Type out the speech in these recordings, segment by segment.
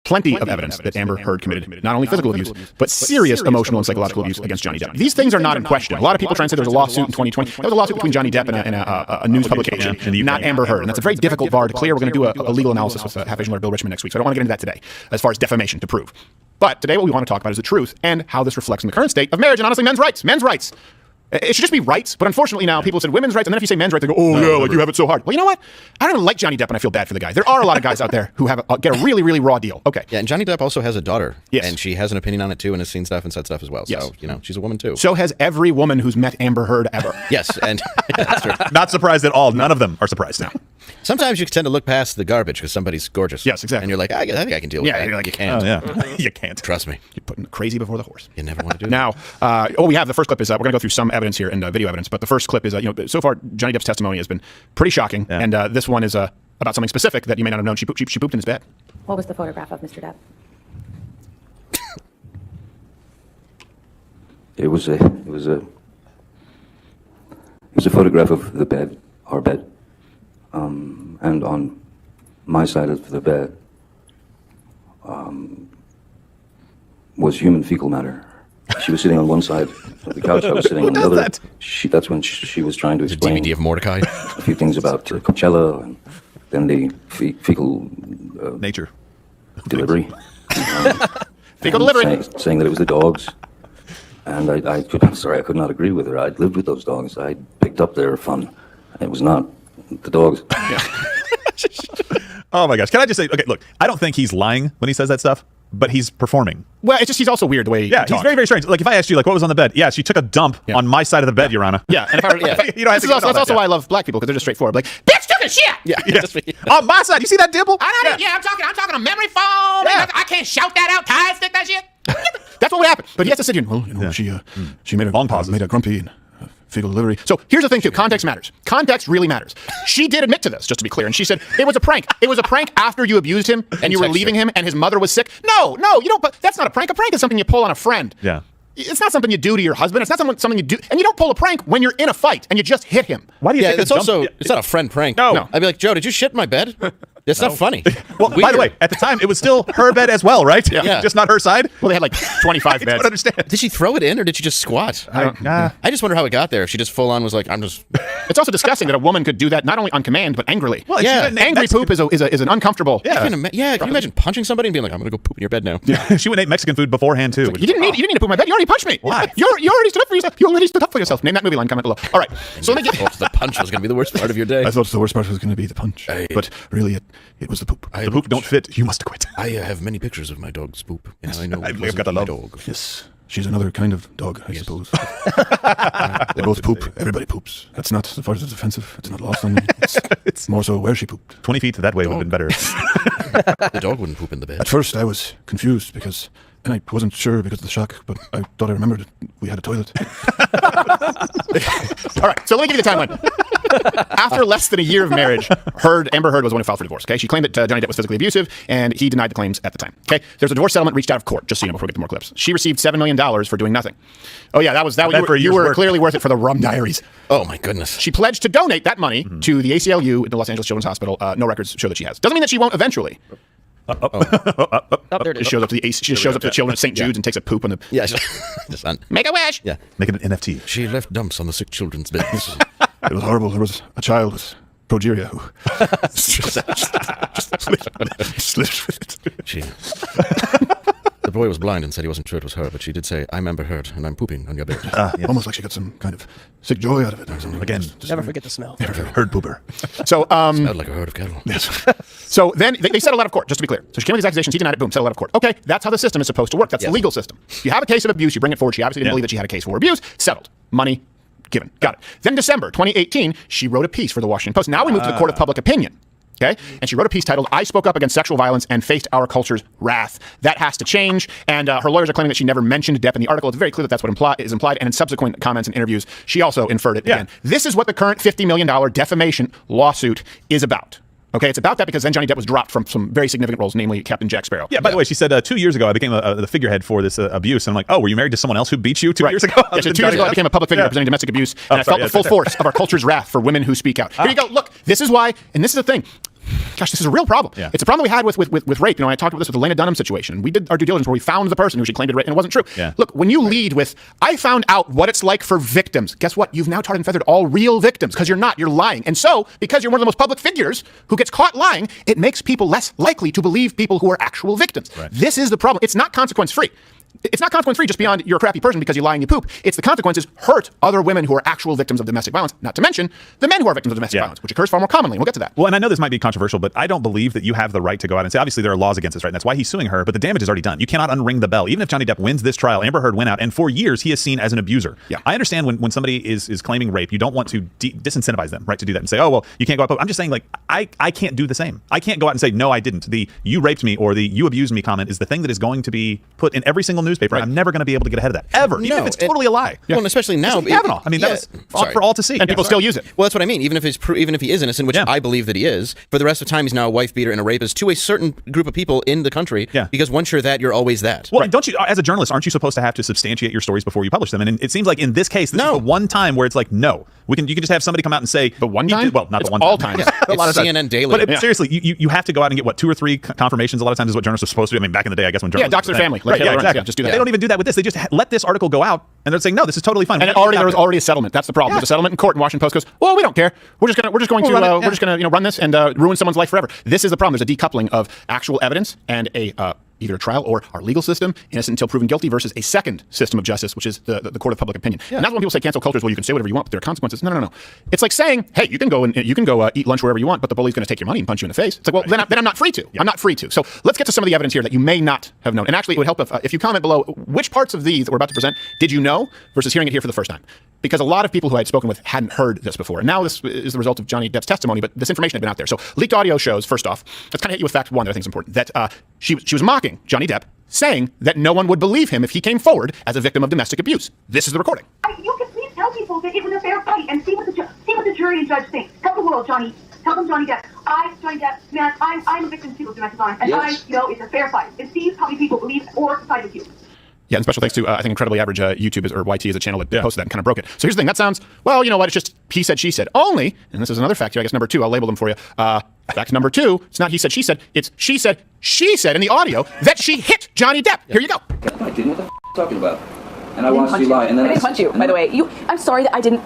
plenty of evidence that Amber Heard committed not only physical abuse, but serious emotional and psychological abuse against Johnny Depp. These things are not in question. A lot of people try and say there was a lawsuit in 2020. That was a lawsuit between Johnny Depp and a news publication, not Amber Heard. And that's a very difficult bar to clear. We're going to do a legal analysis with half-Asian lawyer Bill Richmond next week, so I don't want to get into that today as far as defamation to prove. But today what we want to talk about is the truth and how this reflects in the current state of marriage and honestly men's rights. Men's rights. It should just be rights, but unfortunately now people said women's rights, and then if you say men's rights, they go, oh yeah, like you have it so hard. Well, you know what? I don't even like Johnny Depp, and I feel bad for the guy. There are a lot of guys out there who have get a really, really raw deal. Okay. Yeah, and Johnny Depp also has a daughter. Yes. And she has an opinion on it too, and has seen stuff and said stuff as well. Yes. So, you know, she's a woman too. So has every woman who's met Amber Heard ever. Yes, and that's true. Not surprised at all. None of them are surprised now. Sometimes you tend to look past the garbage because somebody's gorgeous. Yes, exactly. And you're like, I think I can deal with that. You're like, you can't. Oh, yeah. You can't. Trust me. You're putting crazy before the horse. You never want to do Now, we have the first clip is we're going to go through some evidence here and video evidence, but the first clip is, so far Johnny Depp's testimony has been pretty shocking, and this one is about something specific that you may not have known. She pooped in his bed. What was the photograph of Mr. Depp? It was a photograph of the bed, our bed, and on my side of the bed was human fecal matter. She was sitting on one side of the couch. I was sitting on the other. That's when she was trying to explain DVD of Mordecai. a few things about Coachella and then the fecal Nature. delivery. Fecal delivery. Saying that it was the dogs. And I'm sorry, I could not agree with her. I'd lived with those dogs. I picked up their fun. It was not the dogs. Oh my gosh. Can I just say, okay, look, I don't think he's lying when he says that stuff, but he's performing. Well, it's just he's also weird the way he talks. He's very, very strange. Like if I asked you, like, what was on the bed? Yeah, she took a dump on my side of the bed, Your Honor. Yeah, and if I you don't have to that's also why I love black people, because they're just straightforward. Like, bitch took a shit! Yeah. On my side, you see that dimple? I'm talking a memory foam. Yeah. I can't shout that out. Tide stick that shit. That's what would happen. But he has to sit here and, well, she made a grumpy and fecal delivery. So here's the thing too, context matters. Context really matters. She did admit to this, just to be clear, and she said it was a prank. It was a prank after you abused him and you were leaving him and his mother was sick. No, you don't. But that's not a prank. A prank is something you pull on a friend. Yeah. It's not something you do to your husband. It's not something you do, and you don't pull a prank when you're in a fight and you just hit him. Why do you think it's also it's not a friend prank. No. I'd be like, Joe, did you shit in my bed? It's not funny. Well, by the way, at the time, it was still her bed as well, right? Yeah. Just not her side? Well, they had like 25 I beds. don't understand. Did she throw it in or did she just squat? I just wonder how it got there. If she just full on was like, I'm just. It's also disgusting that a woman could do that not only on command but angrily. Well, angry poop is an uncomfortable. Can you imagine punching somebody and being like, I'm gonna go poop in your bed now? Yeah. She would eat Mexican food beforehand too. You didn't need to poop in my bed. You already punched me. Why? You already stood up for yourself. You already stood up for yourself. Name that movie line. Comment below. All right. So let me get. The punch was gonna be the worst part of your day. I thought the worst part was going to be the punch, but really it was the poop. The poop don't fit. You must quit. I have many pictures of my dog's poop, and I know I've it wasn't got a my love. dog. Yes, she's another kind of dog, I suppose. They both poop. Everybody poops. That's not the part that's offensive. It's not lost on me. It's more so where she pooped. 20 feet that way would have been better. The dog wouldn't poop in the bed. At first, I was confused because. And I wasn't sure because of the shock, but I thought I remembered we had a toilet. All right, so let me give you the timeline. After less than a year of marriage, Amber Heard was the one who filed for divorce. Okay, she claimed that Johnny Depp was physically abusive, and he denied the claims at the time. Okay, there's a divorce settlement reached out of court. Just so you know, before we get to more clips, she received $7 million for doing nothing. Oh yeah, you were clearly worth it for the Rum Diaries. Oh my goodness. She pledged to donate that money to the ACLU, the Los Angeles Children's Hospital. No records show that she has. Doesn't mean that she won't eventually. There it is. She shows up to the children at St. Jude's and takes a poop on the. Yeah, the son. Make a wish. Yeah, make it an NFT. She left dumps on the sick children's beds. It was horrible. There was a child with progeria who slipped with it. The boy was blind and said he wasn't sure it was her, but she did say, I'm Amber Heard and I'm pooping on your bed. Yes. Almost like she got some kind of sick joy out of it or something. Again, Never forget the smell. Heard pooper. So, smelled like a herd of cattle. Yes. So then they settled out of court, just to be clear. So she came with these accusations, he denied it, boom, settled out of court. Okay, that's how the system is supposed to work. That's the legal system. If you have a case of abuse, you bring it forward. She obviously didn't believe that she had a case for abuse. Settled. Money given. Got it. Then December 2018, she wrote a piece for the Washington Post. Now we move to the court of public opinion. Okay, and she wrote a piece titled "I Spoke Up Against Sexual Violence and Faced Our Culture's Wrath." That has to change, and her lawyers are claiming that she never mentioned Depp in the article. It's very clear that that's what is implied, and in subsequent comments and interviews, she also inferred it again. This is what the current $50 million defamation lawsuit is about. Okay, it's about that because then Johnny Depp was dropped from some very significant roles, namely Captain Jack Sparrow. Yeah, by the way, she said 2 years ago I became the figurehead for this abuse. And I'm like, oh, were you married to someone else who beat you 2 years ago? Yeah, so 2 years ago I became a public figure representing domestic abuse, and I felt the full force of our culture's wrath for women who speak out. Here you go. Look, this is why, and this is the thing. Gosh, this is a real problem. Yeah. It's a problem that we had with rape. I talked about this with the Lena Dunham situation. We did our due diligence where we found the person who she claimed to rape, and it wasn't true. Yeah. Look, when you lead with, I found out what it's like for victims, guess what? You've now tarred and feathered all real victims because you're not. You're lying. And so, because you're one of the most public figures who gets caught lying, it makes people less likely to believe people who are actual victims. Right. This is the problem. It's not consequence-free. It's not consequence-free just beyond you're a crappy person because you lie and you poop. It's the consequences hurt other women who are actual victims of domestic violence, not to mention the men who are victims of domestic violence, which occurs far more commonly. We'll get to that. Well, and I know this might be controversial, but I don't believe that you have the right to go out and say, obviously there are laws against this, right? And that's why he's suing her, but the damage is already done. You cannot unring the bell. Even if Johnny Depp wins this trial, Amber Heard went out, and for years he is seen as an abuser. Yeah. I understand when somebody is claiming rape, you don't want to disincentivize them, right, to do that and say, oh, well, you can't go out. I'm just saying, like, I can't do the same. I can't go out and say, no, I didn't. The you raped me or the you abused me comment is the thing that is going to be put in every single newspaper. Right. I'm never going to be able to get ahead of that ever, even if it's totally a lie. Well, and especially now, Kavanaugh. I mean, that was for all to see, and people still use it. Well, that's what I mean. Even if he is innocent, which I believe that he is, for the rest of the time he's now a wife beater and a rapist to a certain group of people in the country. Yeah. Because once you're that, you're always that. Well, don't you, as a journalist, aren't you supposed to have to substantiate your stories before you publish them? And it seems like in this case, this is the one time where it's like, no, you can just have somebody come out and say the one time. Well, not it's the one all time. times. A lot of CNN times. Daily. But seriously, you have to go out and get what 2 or 3 confirmations. A lot of times is what journalists are supposed to do. I mean, back in the day, I guess when journalists dox their family. Right, Like exactly. Just do that. They don't even do that with this. They just let this article go out, and they're saying, no, this is totally fine. And there was already a settlement. That's the problem. There's a settlement in court, and Washington Post goes, well, we don't care. We're just going to run this and ruin someone's life forever. This is the problem. There's a decoupling of actual evidence and either a trial or our legal system, innocent until proven guilty, versus a second system of justice, which is the court of public opinion. And that's when people say cancel culture is, well, you can say whatever you want, but there are consequences. No. It's like saying, hey, you can go eat lunch wherever you want, but the bully's going to take your money and punch you in the face. It's like, well, then I'm not free to. Yeah. I'm not free to. So let's get to some of the evidence here that you may not have known. And actually, it would help if you comment below which parts of these that we're about to present did you know versus hearing it here for the first time. Because a lot of people who I had spoken with hadn't heard this before. And now this is the result of Johnny Depp's testimony, but this information had been out there. So leaked audio shows, first off, let's kind of hit you with fact one that I think is important, that she was mocking Johnny Depp, saying that no one would believe him if he came forward as a victim of domestic abuse. This is the recording. You can please tell people that it was a fair fight and see what the jury and judge think. Tell the world, Johnny. Tell them, Johnny Depp. Johnny Depp, man, I'm a victim too of domestic violence, and yes. It's a fair fight. And see how many people believe or side with you. Yeah, and special thanks to, I think, Incredibly Average YouTube, or YT is a channel that posted that and kind of broke it. So here's the thing. That sounds, well, you know what, it's just he said, she said. Only, and this is another fact here, I guess number 2, I'll label them for you. Fact number 2, it's not he said, she said. It's she said in the audio that she hit Johnny Depp. Here you go. I didn't. What the talking about? And I watched you lie. And then I didn't punch you, by the way. I'm sorry that I didn't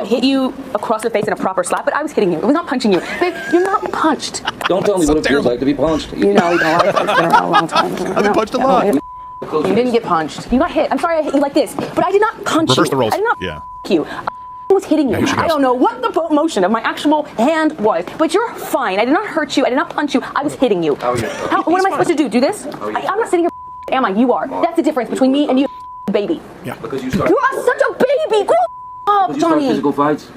hit you across the face in a proper slap, but I was hitting you. It was not punching you. Babe, you're not punched. Don't tell me what it feels like to be punched. You know, you don't. It's been around a long time. I've been punched a lot. You didn't get punched. You got hit. I'm sorry I hit you like this, but I did not punch you. Reverse the roles. I did not you. I was hitting you. I don't know what the motion of my actual hand was, but you're fine. I did not hurt you. I did not punch you. I was hitting you. What am I supposed to do? Do this? I'm not sitting here. Am I? You are. That's the difference between me and you, baby. Yeah. Because you started. You are such a baby. Grow up, Johnny. Johnny. Physical fights.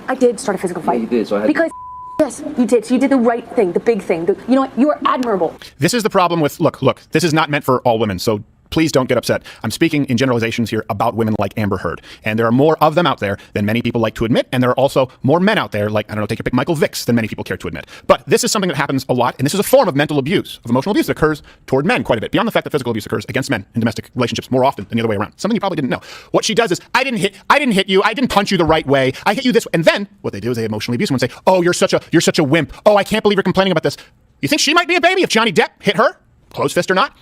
I did start a physical fight. Yeah, you did. So I had because. Yes, you did. So you did the right thing, the big thing. You know what? You are admirable. This is the problem with, look, this is not meant for all women, so please don't get upset. I'm speaking in generalizations here about women like Amber Heard. And there are more of them out there than many people like to admit. And there are also more men out there, like, I don't know, take your pick, Michael Vicks, than many people care to admit. But this is something that happens a lot. And this is a form of mental abuse, of emotional abuse that occurs toward men quite a bit, beyond the fact that physical abuse occurs against men in domestic relationships more often than the other way around. Something you probably didn't know. What she does is, I didn't hit you. I didn't punch you the right way. I hit you this way. And then what they do is they emotionally abuse someone and say, oh, you're such a wimp. Oh, I can't believe you're complaining about this. You think she might be a baby if Johnny Depp hit her? Closed fist or not?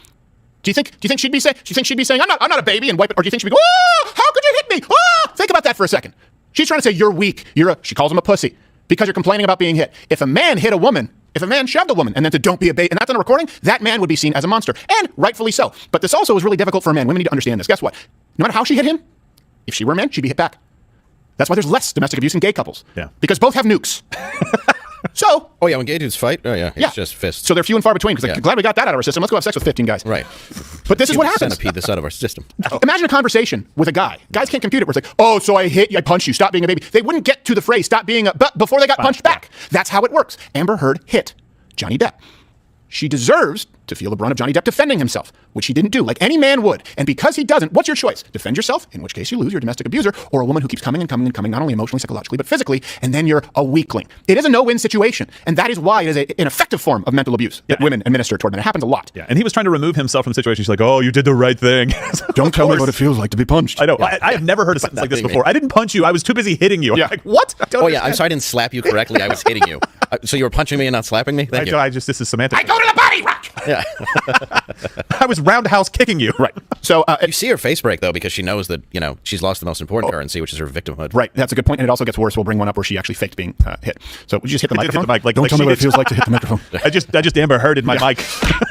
Do you think she'd be saying, I'm not a baby and wipe it? Or do you think she'd be, oh, how could you hit me? Oh! Think about that for a second. She's trying to say you're weak. She calls him a pussy because you're complaining about being hit. If a man hit a woman, if a man shoved a woman and then said, don't be a baby, and that's on a recording, that man would be seen as a monster. And rightfully so. But this also is really difficult for a man. Women need to understand this. Guess what? No matter how she hit him, if she were a man, she'd be hit back. That's why there's less domestic abuse in gay couples. Yeah. Because both have nukes. So. Oh, yeah, when gay dudes fight? Oh, yeah. It's just fists. So they're few and far between, because glad we got that out of our system. Let's go have sex with 15 guys. Right. But this is what happens. Centipede this out of our system. Imagine a conversation with a guy. Guys can't compute it where it's like, oh, so I hit you, I punched you, stop being a baby. They wouldn't get to the phrase, stop being a, before they got punched back. That's how it works. Amber Heard hit Johnny Depp. She deserves to feel the brunt of Johnny Depp defending himself, which he didn't do, like any man would. And because he doesn't, what's your choice? Defend yourself, in which case you lose your domestic abuser, or a woman who keeps coming and coming and coming, not only emotionally, psychologically, but physically, and then you're a weakling. It is a no-win situation, and that is why it is an effective form of mental abuse that women administer toward men. It happens a lot. Yeah, and he was trying to remove himself from the situation. She's like, oh, you did the right thing. Don't tell me what it feels like to be punched. I know. Yeah. I have never heard a sentence like this before. I didn't punch you. I was too busy hitting you. Yeah. I'm like, what? Oh, yeah. I'm sorry I didn't slap you correctly. I was hitting you. So you were punching me and not slapping me? Thank you. This is semantic. I go to the body rock! Yeah. I was roundhouse kicking you. Right. So you see her face break, though, because she knows that, she's lost the most important currency, which is her victimhood. Right. That's a good point. And it also gets worse. We'll bring one up where she actually faked being hit. So would you just hit the microphone? Hit the mic. Don't tell me what it feels like to hit the microphone. I just Amber Hearded my mic.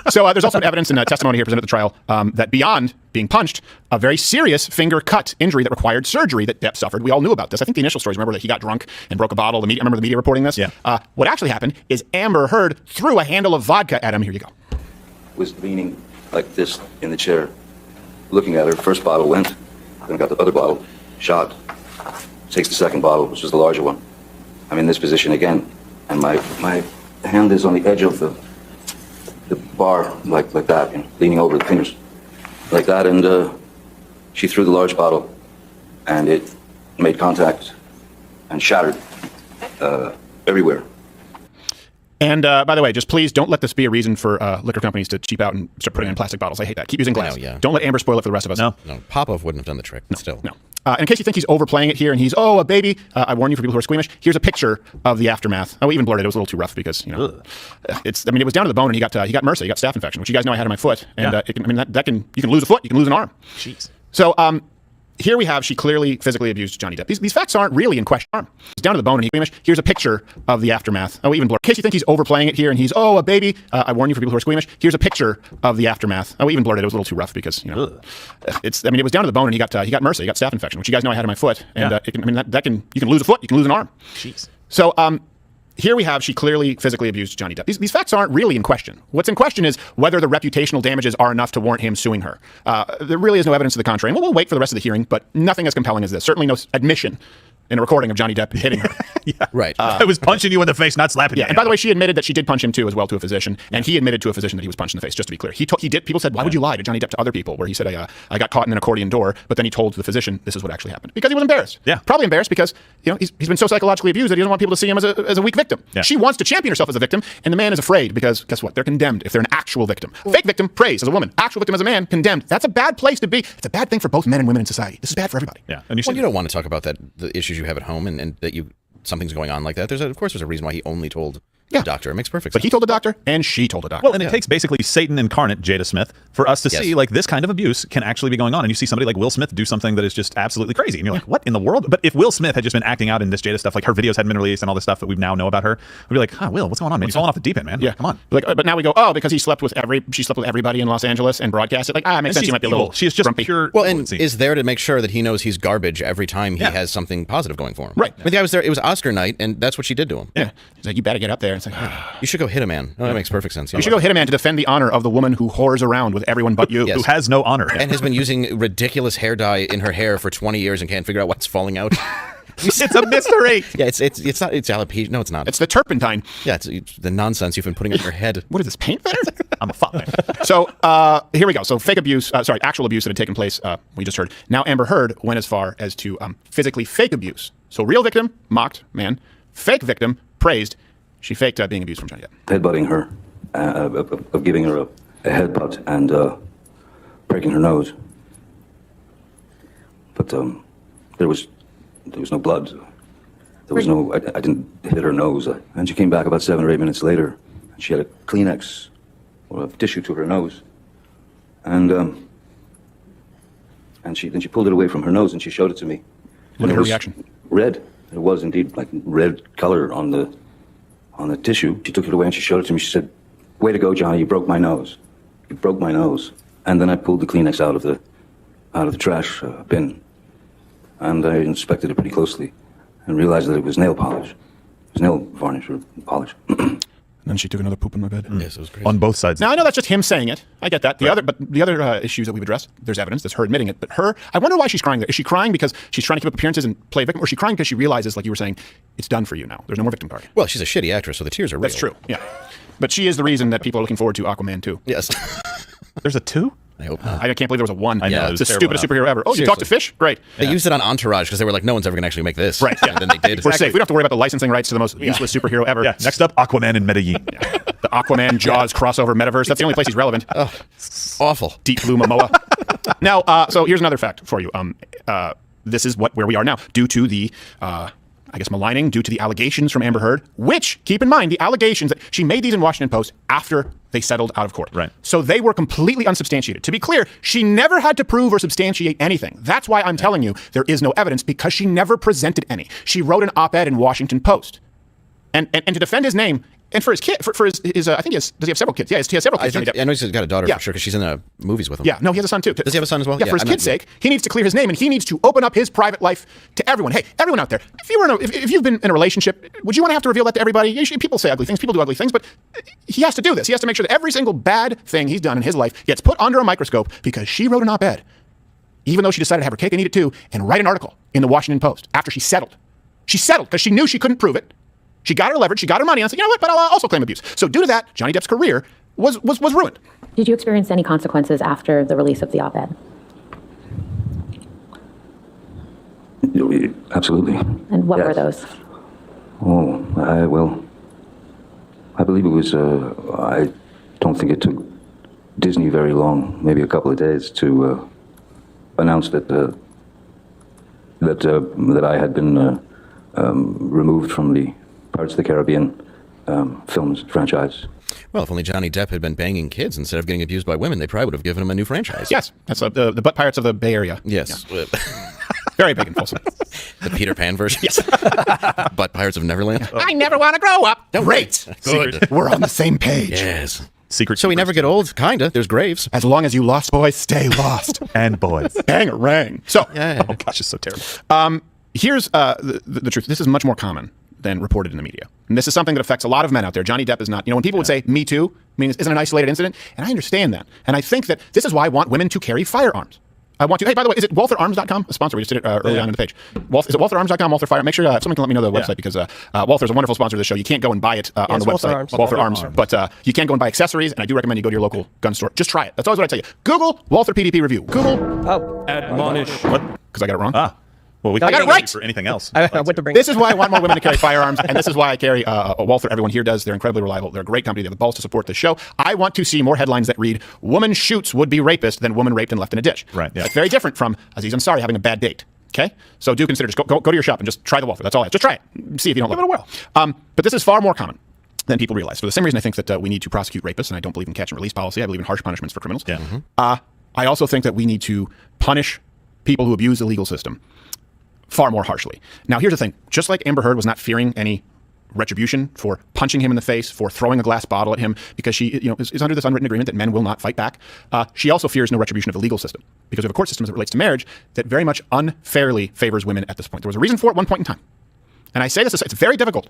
So there's also evidence and testimony here presented at the trial that beyond being punched, a very serious finger cut injury that required surgery that Depp suffered. We all knew about this. I think the initial stories, remember that he got drunk and broke a bottle. I remember the media reporting this? Yeah. What actually happened is Amber Heard threw a handle of vodka at him. Here you go. Was leaning like this in the chair, looking at her. First bottle went, then got the other bottle, shot. Takes the second bottle, which is the larger one. I'm in this position again, and my hand is on the edge of the bar, like that, leaning over the fingers, like that, and she threw the large bottle, and it made contact and shattered everywhere. And by the way, just please don't let this be a reason for liquor companies to cheap out and start putting in plastic bottles. I hate that. Keep using glass. Yeah. Don't let Amber spoil it for the rest of us. No. Popov wouldn't have done the trick, but still. No. In case you think he's overplaying it here and he's, a baby, I warn you for people who are squeamish, here's a picture of the aftermath. Oh, we even blurred it. It was a little too rough because, it was down to the bone, and he got MRSA, he got staph infection, which you guys know I had on my foot. And you can lose a foot, you can lose an arm. Jeez. So, here we have, she clearly physically abused Johnny Depp. These facts aren't really in question. It's down to the bone, and here's a picture of the aftermath. Oh, we even blurred. In case you think he's overplaying it here and he's, a baby, I warn you for people who are squeamish, here's a picture of the aftermath. Oh, we even blurred it. It was a little too rough because, it was down to the bone, and he got MRSA, he got staph infection, which you guys know I had on my foot. And you can lose a foot, you can lose an arm. Jeez. So, here we have, she clearly physically abused Johnny Depp. These facts aren't really in question. What's in question is whether the reputational damages are enough to warrant him suing her. There really is no evidence to the contrary. And we'll wait for the rest of the hearing, but nothing as compelling as this. Certainly no admission in a recording of Johnny Depp hitting her. Yeah. Right. I was punching you in the face, not slapping you. And by the way, she admitted that she did punch him too, as well, to a physician. And he admitted to a physician that he was punched in the face, just to be clear. He did. People said, why would you lie to Johnny Depp to other people? Where he said, I got caught in an accordion door, but then he told the physician this is what actually happened. Because he was embarrassed. Yeah. Probably embarrassed because, he's been so psychologically abused that he doesn't want people to see him as a weak victim. Yeah. She wants to champion herself as a victim, and the man is afraid because, guess what? They're condemned if they're an actual victim. Fake victim, praised as a woman. Actual victim as a man, condemned. That's a bad place to be. It's a bad thing for both men and women in society. This is bad for everybody. Yeah. And you don't want to talk about the issues you have at home and that something's going on like that. There's a reason why he only told the doctor. It makes perfect sense. But he told the doctor, and she told the doctor. Well, and it takes basically Satan incarnate, Jada Smith, for us to see this kind of abuse can actually be going on. And you see somebody like Will Smith do something that is just absolutely crazy. And you're like, what in the world? But if Will Smith had just been acting out in this Jada stuff, like her videos hadn't been released and all this stuff that we now know about her, we'd be like, Will, what's going on, man? You're falling off the deep end, man. Yeah. Come on. But now we go, because she slept with everybody in Los Angeles and broadcast it. It makes sense. She might be a little She's just grumpy. pure. Well, and is there to make sure that he knows he's garbage every time he has something positive going for him. Right. I mean, the guy was there. It was Oscar night, and that's what she did to him. Yeah. He's like, you better get up there. It's like, you should go hit a man. Oh, that makes perfect sense. You should go hit a man to defend the honor of the woman who whores around with everyone but you. Yes. Who has no honor. And has been using ridiculous hair dye in her hair for 20 years and can't figure out what's falling out. It's a mystery. Yeah, it's not. It's alopecia. No, it's not. It's the turpentine. Yeah, it's the nonsense you've been putting in your head. What is this, paint thinner? I'm a fuck man. So here we go. So actual abuse that had taken place, we just heard. Now Amber Heard went as far as to physically fake abuse. So real victim, mocked, man. Fake victim, praised. She faked being abused from Johnny Depp. Headbutting her, of giving her a headbutt and breaking her nose. But there was no blood. There was no. I didn't hit her nose. And she came back about 7 or 8 minutes later. And she had a Kleenex or a tissue to her nose, and she pulled it away from her nose and she showed it to me. What was her reaction? Red. It was indeed like red color on the tissue. She took it away and she showed it to me. She said, "Way to go, Johnny! You broke my nose. You broke my nose." And then I pulled the Kleenex out of the trash bin, and I inspected it pretty closely, and realized that it was nail polish. It was nail varnish or polish. And then she took another poop in my bed. Yes, it was crazy. On both sides. Now I know that's just him saying it. I get that. The other issues that we've addressed, there's evidence. There's her admitting it. But I wonder why she's crying there. Is she crying because she's trying to keep up appearances and play victim, or is she crying because she realizes, like you were saying, it's done for you now. There's no more victim card. Well, she's a shitty actress, so the tears are real. That's true. Yeah. But she is the reason that people are looking forward to Aquaman 2. Yes. There's a 2? I hope not. I can't believe there was a 1. I know, It's the stupidest superhero ever. Oh, you talk to fish? Great. They used it on Entourage because they were like, no one's ever going to actually make this. Right. And then they did. We're safe. We don't have to worry about the licensing rights to the most useless superhero ever. Yeah. Next up, Aquaman in Medellin. The Aquaman Jaws crossover metaverse. That's the only place he's relevant. Awful. Deep Blue Momoa. Now, so here's another fact for you. This is where we are now due to the, maligning, due to the allegations from Amber Heard, which, keep in mind, the allegations that she made these in Washington Post after they settled out of court. Right. So they were completely unsubstantiated. To be clear, she never had to prove or substantiate anything. That's why I'm telling you there is no evidence, because she never presented any. She wrote an op-ed in Washington Post. And to defend his name, and for his kid, for his I think does he have several kids? Yeah, he has several kids. I know he's got a daughter for sure because she's in the movies with him. Yeah, no, he has a son too. Does he have a son as well? Yeah, for his kid's sake, he needs to clear his name and he needs to open up his private life to everyone. Hey, everyone out there, if you've been in a relationship, would you want to have to reveal that to everybody? Usually people say ugly things, people do ugly things, but he has to do this. He has to make sure that every single bad thing he's done in his life gets put under a microscope because she wrote an op-ed, even though she decided to have her cake and eat it too, and write an article in the Washington Post after she settled. She settled because she knew she couldn't prove it. She got her leverage, she got her money, and I said, you know what, but I'll also claim abuse. So due to that, Johnny Depp's career was ruined. Did you experience any consequences after the release of the op-ed? Absolutely. And what were those? Oh, I believe it was, I don't think it took Disney very long, maybe a couple of days, to announce that I had been removed from the Pirates of the Caribbean films franchise. Well, if only Johnny Depp had been banging kids instead of getting abused by women, they probably would have given him a new franchise. Yes, that's the Butt Pirates of the Bay Area. Yes. Yeah. Very big and fulsome. The Peter Pan version? Yes. Butt Pirates of Neverland? I never want to grow up. Great. Good. We're on the same page. Yes. Secret. So we never get old, kinda. There's graves. As long as you lost boys, stay lost. And boys. Bang-a-rang. So, Oh gosh, it's so terrible. here's the truth. This is much more common than reported in the media. And this is something that affects a lot of men out there. Johnny Depp is not, when people would say, me too, I mean, isn't an isolated incident? And I understand that. And I think that this is why I want women to carry firearms. I want to, hey, by the way, is it WaltherArms.com? A sponsor. We just did it early on in the page. Is it WaltherArms.com, Walther Fire? Make sure someone can let me know the website because Walther's a wonderful sponsor of the show. You can't go and buy it on the website. Walther Arms. But you can go and buy accessories, and I do recommend you go to your local gun store. Just try it. That's always what I tell you. Google Walther PDP review. Google. Admonish. What? Because I got it wrong. Well, we I got it right for anything else. I went to bring. This is why I want more women to carry firearms, and this is why I carry a Walther. Everyone here does. They're incredibly reliable. They're a great company. They have the balls to support the show. I want to see more headlines that read, woman shoots would-be rapist than woman raped and left in a ditch. Right, yeah. That's very different from Aziz Ansari having a bad date. Okay? So do consider, just go to your shop and just try the Walther. That's all I have. Just try it. See if you don't love it. Give it a whirl. But this is far more common than people realize. For the same reason I think that we need to prosecute rapists, and I don't believe in catch and release policy. I believe in harsh punishments for criminals. Yeah. I also think that we need to punish people who abuse the legal system far more harshly. Now, here's the thing. Just like Amber Heard was not fearing any retribution for punching him in the face, for throwing a glass bottle at him, because she is under this unwritten agreement that men will not fight back, she also fears no retribution of the legal system, because we have a court system as it relates to marriage that very much unfairly favors women at this point. There was a reason for it at one point in time. And I say this, it's very difficult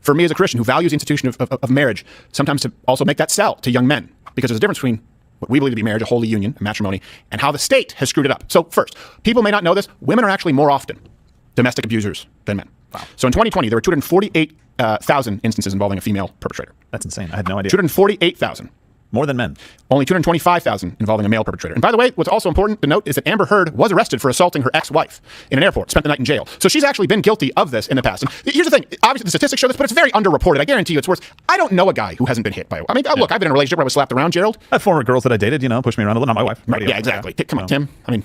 for me as a Christian who values the institution of marriage sometimes to also make that sell to young men, because there's a difference between what we believe to be marriage, a holy union, a matrimony, and how the state has screwed it up. So first, people may not know this, women are actually more often domestic abusers than men. Wow. So in 2020, there were 248,000 instances involving a female perpetrator. That's insane. I had no idea. 248,000. More than men. Only 225,000 involving a male perpetrator. And by the way, what's also important to note is that Amber Heard was arrested for assaulting her ex-wife in an airport, spent the night in jail. So she's actually been guilty of this in the past. And here's the thing. Obviously, the statistics show this, but it's very underreported. I guarantee you it's worse. I don't know a guy who hasn't been hit by it. I mean, look, I've been in a relationship where I was slapped around, Gerald. I had former girls that I dated, pushed me around a little. Not my wife. Right, yeah, exactly. Come on, Tim. I mean,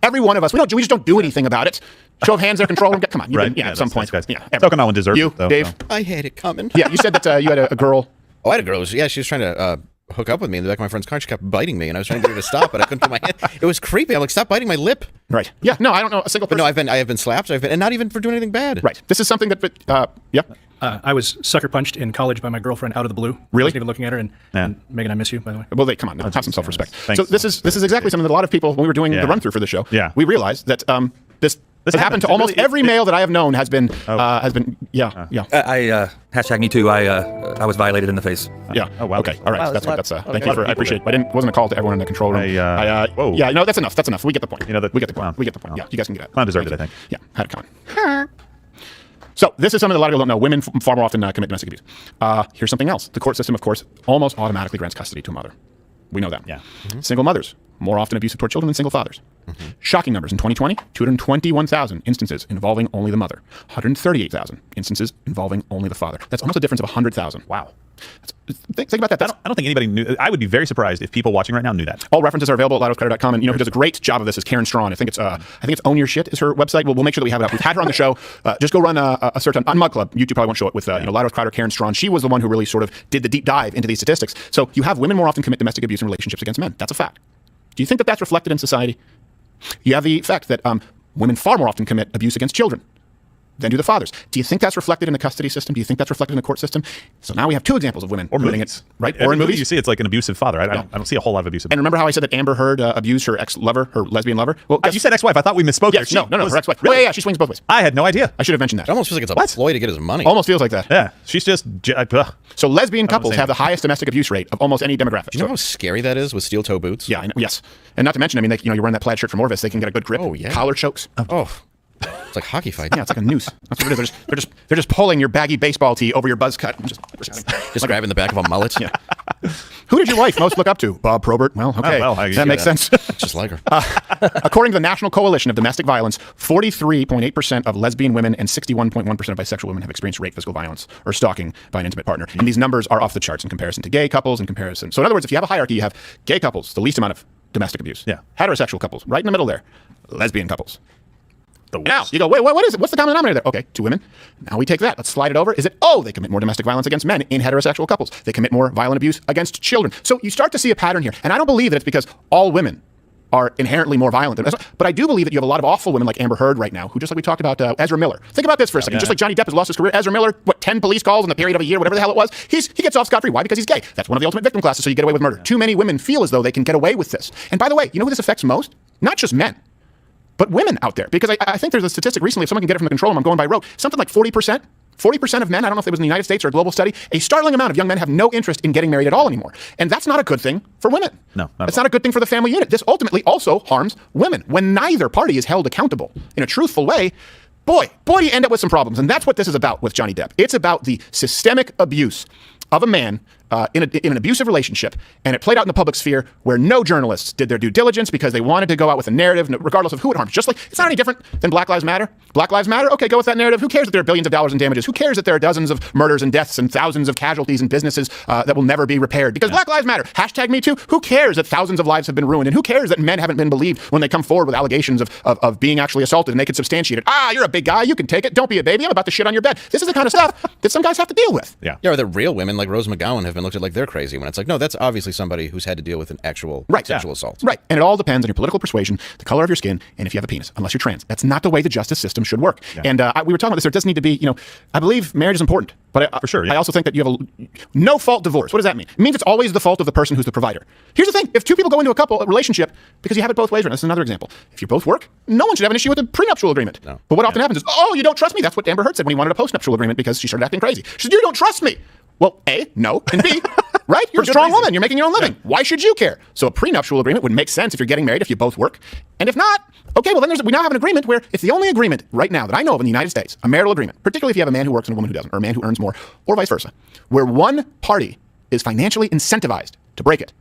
every one of us, we just don't do anything about it. Show of hands, their control room. Come on. Right. At some point. Guys. Yeah. Okinawan deserves you, it, though. Dave? So. I had it coming. Yeah, you said that you had a girl. Oh, I had a girl. She was trying to hook up with me in the back of my friend's car. She kept biting me, and I was trying to get her to stop, but I couldn't put my hand. It was creepy. I'm like, stop biting my lip. Right. Yeah. No, I don't know a single person. But no, I have been slapped. And not even for doing anything bad. Right. This is something that. Yeah. I was sucker punched in college by my girlfriend out of the blue. Really? I wasn't even looking at her. And Megan, I miss you, by the way. Well, come on, have some self-respect. Thanks. So this is exactly something that a lot of people, when we were doing the run-through for the show, we realized that this happened to almost every male that I have known has been. I hashtag me too. I was violated in the face. Yeah. Oh wow. Okay. All right. Wow, that's that's thank you for. I appreciate. It wasn't a call to everyone in the control room. Whoa. Yeah. No, that's enough. That's enough. We get the point. We get the point. We get the point. Yeah. You guys can get it. Clown deserved it, I think. Yeah. Had it coming. So this is something that a lot of people don't know. Women far more often commit domestic abuse. Here's something else. The court system, of course, almost automatically grants custody to a mother. We know that. Yeah. Single mothers, more often abusive toward children than single fathers. Shocking numbers. In 2020, 221,000 instances involving only the mother. 138,000 instances involving only the father. That's almost a difference of 100,000. Wow. Think about that. I don't think anybody knew. I would be very surprised if people watching right now knew that. All references are available at loudhousecutter.com, and who does a great job of this is Karen Strawn. I think it's Own Your Shit is her website. We'll make sure that we have it up. We've had her on the show. Just go run a search on Mug Club. YouTube probably won't show it with Loud House Crowder, Karen Strawn. She was the one who really sort of did the deep dive into these statistics. So you have women more often commit domestic abuse in relationships against men. That's a fact. Do you think that that's reflected in society? You have the fact that women far more often commit abuse against children than do the fathers. Do you think that's reflected in the custody system? Do you think that's reflected in the court system? So now we have two examples of women committing it, right? Or in movies, you see it's like an abusive father. I don't see a whole lot of abusive. And remember how I said that Amber Heard abused her ex-lover, her lesbian lover? Well, you said ex-wife. I thought we misspoke. Yes, there. No, her ex-wife. Really? Oh, yeah, she swings both ways. I had no idea. I should have mentioned that. It almost feels like it's a ploy to get his money. Almost feels like that. Yeah, she's just. So lesbian couples have the highest domestic abuse rate of almost any demographic. Do you know how scary that is with steel toe boots? Yeah, I know. Yes, and not to mention, I mean, you're wearing that plaid shirt from Orvis, they can get a good grip. Oh yeah. Collar chokes. Oh. It's like hockey fight. Yeah, it's like a noose. That's what it is. They're just pulling your baggy baseball tee over your buzz cut. And just grabbing the back of a mullet. Yeah. Who did your wife most look up to? Bob Probert. Well, okay, that makes sense. Just like her. According to the National Coalition of Domestic Violence, 43.8% of lesbian women and 61.1% of bisexual women have experienced rape, physical violence, or stalking by an intimate partner. And these numbers are off the charts in comparison to gay couples. So in other words, if you have a hierarchy, you have gay couples, the least amount of domestic abuse. Yeah. Heterosexual couples, right in the middle there. Lesbian couples. Now, you go, wait, what is it? What's the common denominator there? Okay, 2 women. Now we take that. Let's slide it over. Is it, they commit more domestic violence against men in heterosexual couples. They commit more violent abuse against children. So you start to see a pattern here. And I don't believe that it's because all women are inherently more violent than but I do believe that you have a lot of awful women like Amber Heard right now, who just like we talked about Ezra Miller. Think about this for a second. Just like Johnny Depp has lost his career, Ezra Miller, 10 police calls in the period of a year, whatever the hell it was, he gets off scot-free. Why? Because he's gay. That's one of the ultimate victim classes, so you get away with murder. Too many women feel as though they can get away with this. And by the way, you know who this affects most? Not just men, but women out there. Because I think there's a statistic recently, if someone can get it from the control room, I'm going by rote, something like 40%. 40% of men, I don't know if it was in the United States or a global study, a startling amount of young men have no interest in getting married at all anymore. And that's not a good thing for women. No. It's not a good thing for the family unit. This ultimately also harms women. When neither party is held accountable in a truthful way, boy, do you end up with some problems. And that's what this is about with Johnny Depp. It's about the systemic abuse of a man in an abusive relationship, and it played out in the public sphere where no journalists did their due diligence because they wanted to go out with a narrative regardless of who it harms. Just like, it's not any different than Black Lives Matter. Black Lives Matter, okay, go with that narrative. Who cares that there are billions of dollars in damages? Who cares that there are dozens of murders and deaths and thousands of casualties and businesses that will never be repaired? Because Black Lives Matter, hashtag me too. Who cares that thousands of lives have been ruined? And who cares that men haven't been believed when they come forward with allegations of being actually assaulted and they can substantiate it? You're a big guy, you can take it. Don't be a baby, I'm about to shit on your bed. This is the kind of stuff that some guys have to deal with. Yeah, or the real women like Rose McGowan have been looked at like they're crazy, when it's like, no, that's obviously somebody who's had to deal with an actual sexual assault. Right. And it all depends on your political persuasion, the color of your skin, and if you have a penis, unless you're trans. That's not the way the justice system should work. Yeah. And we were talking about this. There does need to be, I believe marriage is important, but for sure, yeah. I also think that you have a no-fault divorce. What does that mean? It means it's always the fault of the person who's the provider. Here's the thing. If two people go into a relationship, because you have it both ways, right? That's another example. If you both work, no one should have an issue with a prenuptial agreement. No. But what often happens is, you don't trust me. That's what Amber Heard said when he wanted a postnuptial agreement because she started acting crazy. She said, you don't trust me. Well, A, no, and B, right? You're a strong woman. You're making your own living. Yeah. Why should you care? So a prenuptial agreement would make sense if you're getting married, if you both work. And if not, okay, well, then we now have an agreement where it's the only agreement right now that I know of in the United States, a marital agreement, particularly if you have a man who works and a woman who doesn't, or a man who earns more, or vice versa, where one party is financially incentivized to break it.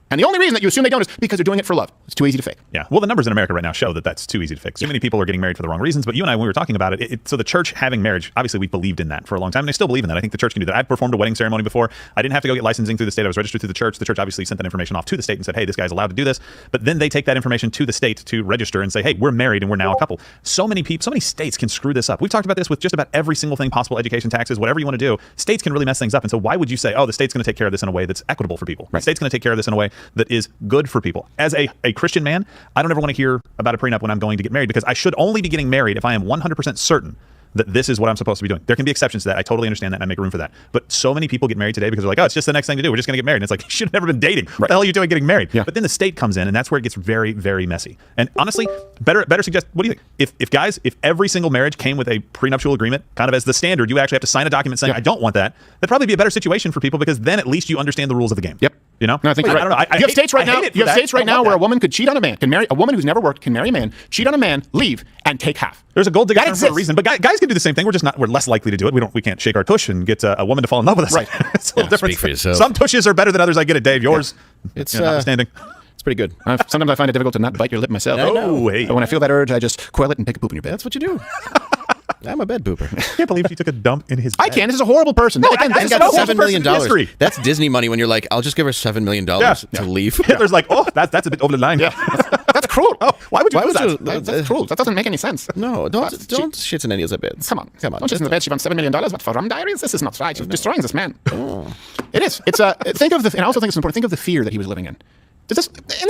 And the only reason that you assume they don't is because they're doing it for love. It's too easy to fake. Yeah. Well, the numbers in America right now show that that's too easy to fix. Too many people are getting married for the wrong reasons. But you and I, when we were talking about it, so the church having marriage, obviously we believed in that for a long time. And I still believe in that. I think the church can do that. I've performed a wedding ceremony before. I didn't have to go get licensing through the state. I was registered through the church. The church obviously sent that information off to the state and said, hey, this guy's allowed to do this. But then they take that information to the state to register and say, hey, we're married and we're now a couple. So many people, so many states can screw this up. We've talked about this with just about every single thing possible, education, taxes, whatever you want to do. States can really mess things up. And so why would you say, the state's going to take care of this in a way that's equitable for people? Right. The state's going to take care of this in a way that is good for people. As a Christian man, I don't ever want to hear about a prenup when I'm going to get married, because I should only be getting married if I am 100% certain that this is what I'm supposed to be doing. There can be exceptions to that. I totally understand that, and I make room for that. But so many people get married today because they're like, it's just the next thing to do. We're just going to get married. And it's like, you should have never been dating. What the hell are you doing getting married? Yeah. But then the state comes in, and that's where it gets very, very messy. And honestly, better suggest, what do you think? If every single marriage came with a prenuptial agreement, kind of as the standard, you actually have to sign a document saying, I don't want that, that'd probably be a better situation for people, because then at least you understand the rules of the game. Yep. You know? No, I think you're right. I don't know. You have states right now. You have states right now where a woman could cheat on a man, can marry a woman who's never worked, can marry a man, cheat on a man, leave, and take half. There's a gold digger That term for a reason, but guys can do the same thing. We're less likely to do it. We can't shake our tush and get a woman to fall in love with us. Right. It's a little different. Speak for yourself. Some tushes are better than others. I get it, Dave. Yours, It's notwithstanding. It's pretty good. Sometimes I find it difficult to not bite your lip myself. Oh, hey. But when I feel that urge, I just quell it and take a poop in your bed. That's what you do. I'm a bed pooper. I can't believe she took a dump in his bed. I can. This is a horrible person. Again, I this is got a $7 million. history. That's Disney money when you're like, I'll just give her $7 million to leave. Hitler's like, oh, that's a bit over the line. That's cruel. Oh, why would you do that? That's cruel. That doesn't make any sense. No, don't shit in any Elizabeth. Come on. Don't shit in the bed. She wants $7 million. What, for rum diaries? This is not right. She's destroying this man. It is. It's think of the, and I also think it's important. Think of the fear that he was living in. This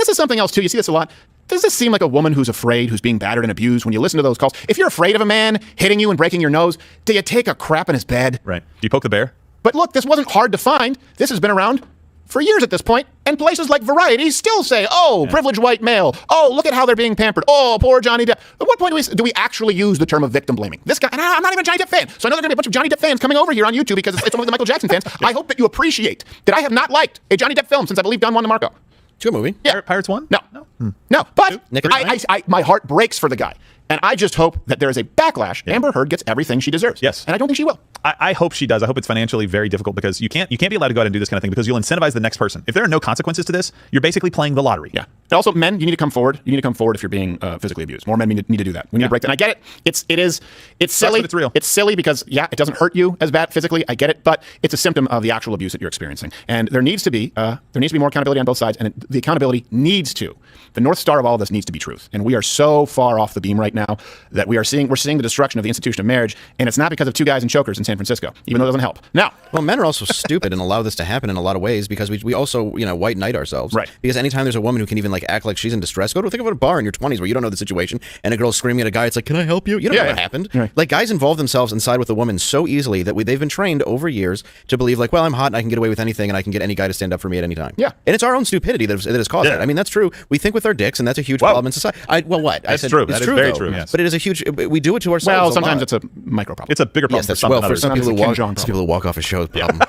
is something else too. You see this a lot. Does this seem like a woman who's afraid, who's being battered and abused? When you listen to those calls, if you're afraid of a man hitting you and breaking your nose, do you take a crap in his bed? Right. Do you poke the bear? But look, this wasn't hard to find. This has been around for years at this point, and places like Variety still say, "Oh, privileged white male. Oh, look at how they're being pampered. Oh, poor Johnny Depp." At what point do we actually use the term of victim blaming? This guy, and I'm not even a Johnny Depp fan, so I know there are going to be a bunch of Johnny Depp fans coming over here on YouTube because it's one of the Michael Jackson fans. I hope that you appreciate that I have not liked a Johnny Depp film since I believe Don Juan DeMarco. It's a good movie. Yeah. Pirates 1? No. But Nick and I my heart breaks for the guy. And I just hope that there is a backlash. Amber Heard gets everything she deserves. Yes. And I don't think she will. I hope she does. I hope it's financially very difficult because you can't be allowed to go out and do this kind of thing because you'll incentivize the next person. If there are no consequences to this, you're basically playing the lottery. Yeah. And also, men, you need to come forward. You need to come forward if you're being physically abused. More men need to do that. We need to break that. And I get it. It's silly. It's real. It's silly because, yeah, it doesn't hurt you as bad physically. I get it. But it's a symptom of the actual abuse that you're experiencing. And there needs to be more accountability on both sides. And the accountability needs to. The North Star of all of this needs to be truth. And we are so far off the beam right now that we're seeing the destruction of the institution of marriage. And it's not because of two guys in chokers in San Francisco, even though it doesn't help. Now, well, men are also stupid and allow this to happen in a lot of ways because we also, white knight ourselves. Right. Because anytime there's a woman who can even act like she's in distress, think of a bar in your 20s where you don't know the situation and a girl's screaming at a guy, it's like, can I help you? You don't know what happened. Right. Like, guys involve themselves inside with a woman so easily that they've been trained over years to believe well, I'm hot and I can get away with anything and I can get any guy to stand up for me at any time. Yeah. And it's our own stupidity that has caused that. I mean, that's true. We think with our dicks and that's a huge problem in society. That's true. That is very true. Yes. But it is a huge, we do it to ourselves. well, sometimes it's a micro problem. It's a bigger problem for some people Sometimes who walk off a show problem.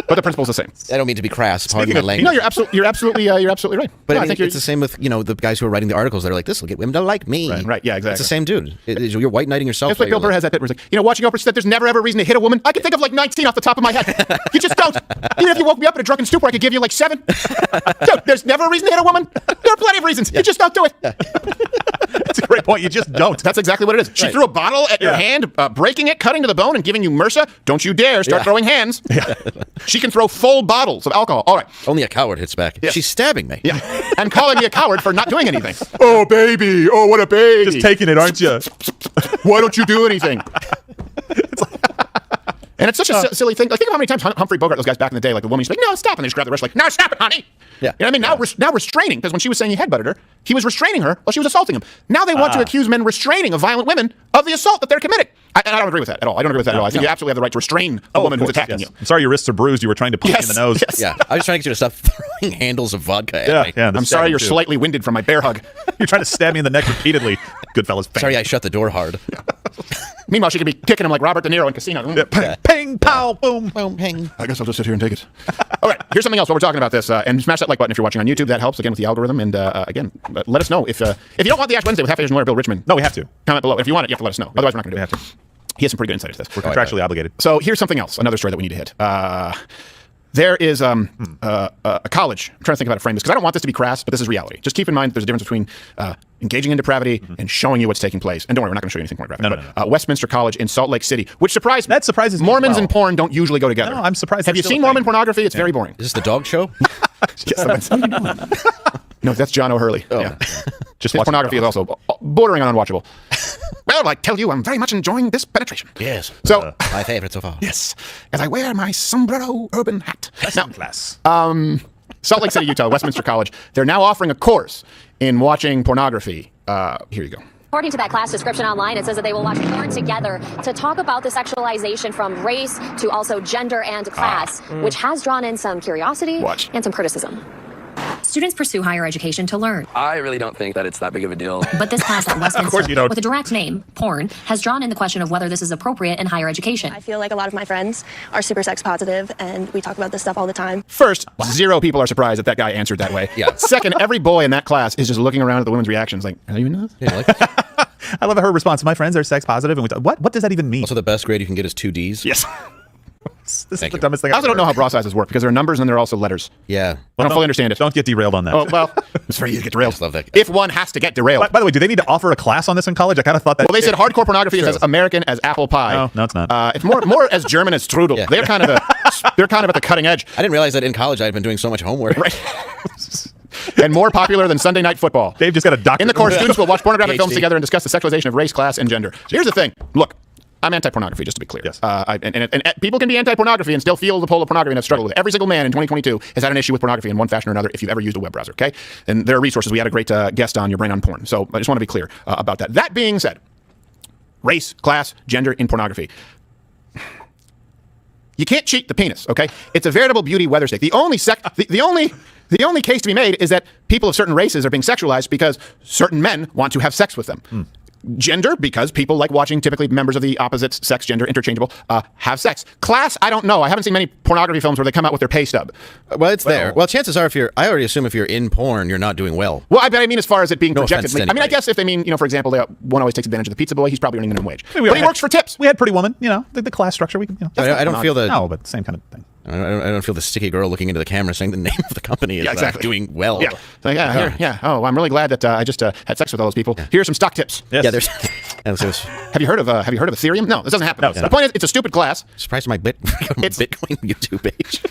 But the principle's the same. I don't mean to be crass. Pardon my language. No, you're absolutely right. But no, I think it's the same with the guys who are writing the articles that are like, this will get women to like me. Right. Yeah, exactly. It's the same dude. You're white knighting yourself. It's like Bill Burr has that bit where he's like, watching Oprah said there's never ever a reason to hit a woman. I can think of 19 off the top of my head. You just don't. Even if you woke me up in a drunken stupor, I could give you 7. Dude, there's never a reason to hit a woman. There are plenty of reasons. You just don't do it. That's a great point. You just don't. That's exactly what it is. She threw a bottle at your hand, breaking it, cutting to the bone, and giving you MRSA. Don't you dare start throwing hands. Yeah. She can throw full bottles of alcohol. All right. Only a coward hits back. Yes. She's stabbing me. Yeah. And calling me a coward for not doing anything. Oh, baby. Oh, what a baby. Just taking it, aren't you? Why don't you do anything? And it's such a silly thing. Think of how many times Humphrey Bogart, those guys back in the day, the woman used to be like, no, stop. And they just grab the wrist no, stop it, honey. Yeah. You know what I mean? Now restraining, because when she was saying he headbutted her, he was restraining her while she was assaulting him. Now they want to accuse men restraining of violent women of the assault that they're committing. I don't agree with that at all. I don't agree with that at all. I think you absolutely have the right to restrain a woman who's attacking you. I'm sorry your wrists are bruised. You were trying to punch me in the nose. Yes. Yeah. I was trying to get you to stop throwing handles of vodka at me. Yeah. I'm sorry you're slightly winded from my bear hug. You're trying to stab me in the neck repeatedly. Goodfellas. Bang. Sorry I shut the door hard. Meanwhile, she could be kicking him like Robert De Niro in Casino. Ping, pow, boom. Boom, ping. I guess I'll just sit here and take it. All right, here's something else while we're talking about this. And smash that like button if you're watching on YouTube. That helps, again, with the algorithm. And again, let us know. If you don't want the Ash Wednesday with Half-Asian lawyer Bill Richmond. No, we have to. Comment below. If you want it, you have to let us know. Otherwise, we're not going to do it. We have to. He has some pretty good insight into this. We're contractually obligated. So here's something else. Another story that we need to hit. There is a college. I'm trying to think about a frame this because I don't want this to be crass, but this is reality. Just keep in mind that there's a difference between engaging in depravity and showing you what's taking place. And don't worry, we're not going to show you anything pornographic. No. Westminster College in Salt Lake City, which surprised me. That surprises me. Mormons as well. and porn don't usually go together. No, I'm surprised. Have you seen Mormon pornography? It's very boring. Is this the dog show? No, that's John O'Hurley. Oh. Yeah. Just his pornography is also bordering on unwatchable. Well, I tell you, I'm very much enjoying this penetration. Yes. So, my favorite so far. yes, as I wear my sombrero urban hat. Now, class. Salt Lake City, Utah, Westminster College, they're now offering a course in watching pornography. Here you go. According to that class description online, it says that they will watch porn together to talk about the sexualization from race to also gender and class, which has drawn in some curiosity and some criticism. Students pursue higher education to learn. I really don't think that it's that big of a deal. But this class at Westminster, you don't. with a direct name, porn, has drawn in the question of whether this is appropriate in higher education. I feel like a lot of my friends are super sex positive, and we talk about this stuff all the time. First, 0 people are surprised that guy answered that way. Yeah. Second, every boy in that class is just looking around at the women's reactions like, are you even know this? Yeah, like, I love her response. My friends are sex positive, and what does that even mean? also, the best grade you can get is 2 Ds. Yes. This is Thank the you. dumbest thing. I also don't know how bra sizes work because there are numbers and there are also letters. Yeah. I don't fully understand it. Don't get derailed on that. Oh, well, it's very easy to get derailed. I just love that. If one has to get derailed. By the way, do they need to offer a class on this in college? I kind of thought that. Well, they said hardcore pornography is True. as American as apple pie. No, it's not. It's more as German as strudel. Yeah. They're kind of at the cutting edge. I didn't realize that in college I had been doing so much homework. Right. And more popular than Sunday Night Football. Dave just got a doctorate. In the course, students will watch pornographic PhD. films together and discuss the sexualization of race, class, and gender. Here's the thing. Look, I'm anti-pornography, just to be clear. Yes. And people can be anti-pornography and still feel the pull of pornography and have struggled with it. Every single man in 2022 has had an issue with pornography in one fashion or another if you've ever used a web browser, okay? And there are resources. We had a great guest on Your Brain on Porn. So I just want to be clear about that. That being said, race, class, gender in pornography. You can't cheat the penis, okay? It's a veritable beauty weather stick. The only case to be made is that people of certain races are being sexualized because certain men want to have sex with them. Gender, because people like watching typically members of the opposite sex, gender, interchangeable, have sex. Class, I don't know. I haven't seen many pornography films where they come out with their pay stub. Well, it's there. Well, chances are, I already assume if you're in porn, you're not doing well. Well, I mean as far as it being No projected. offense to I mean, I anybody. guess if they mean, for example, one always takes advantage of the pizza boy. He's probably earning minimum wage. We But he had- works for tips. We had Pretty Woman, the class structure. I don't feel the No, but same kind of thing. I don't feel the sticky girl looking into the camera saying the name of the company is Yeah, exactly. doing well. Yeah. So, yeah. Oh, I'm really glad that I just had sex with all those people. Here are some stock tips. Yes. Yeah, there's. Have you heard of Ethereum? No, this doesn't happen. No, The point is, it's a stupid class. Surprised my Bitcoin YouTube page.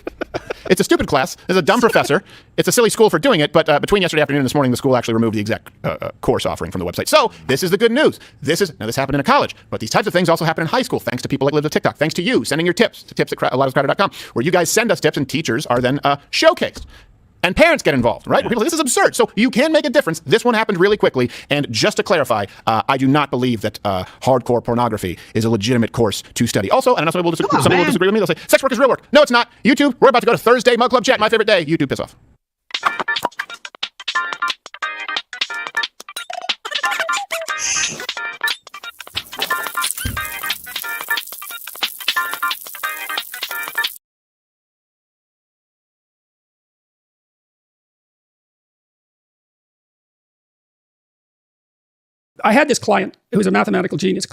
It's a stupid class. There's a dumb professor. It's a silly school for doing it, but between yesterday afternoon and this morning, the school actually removed the exact course offering from the website. So this is the good news. This happened in a college, but these types of things also happen in high school, thanks to people like Live with TikTok, thanks to you sending your tips to tips@loudascrowded.com, where you guys send us tips and teachers are then showcased. And parents get involved, right? Where people say, this is absurd. So you can make a difference. This one happened really quickly. And just to clarify, I do not believe that hardcore pornography is a legitimate course to study. Also, and I know some people will disagree with me. They'll say, sex work is real work. No, it's not. YouTube, we're about to go to Thursday Mug Club Chat. My favorite day. YouTube, piss off. I had this client who was a mathematical genius.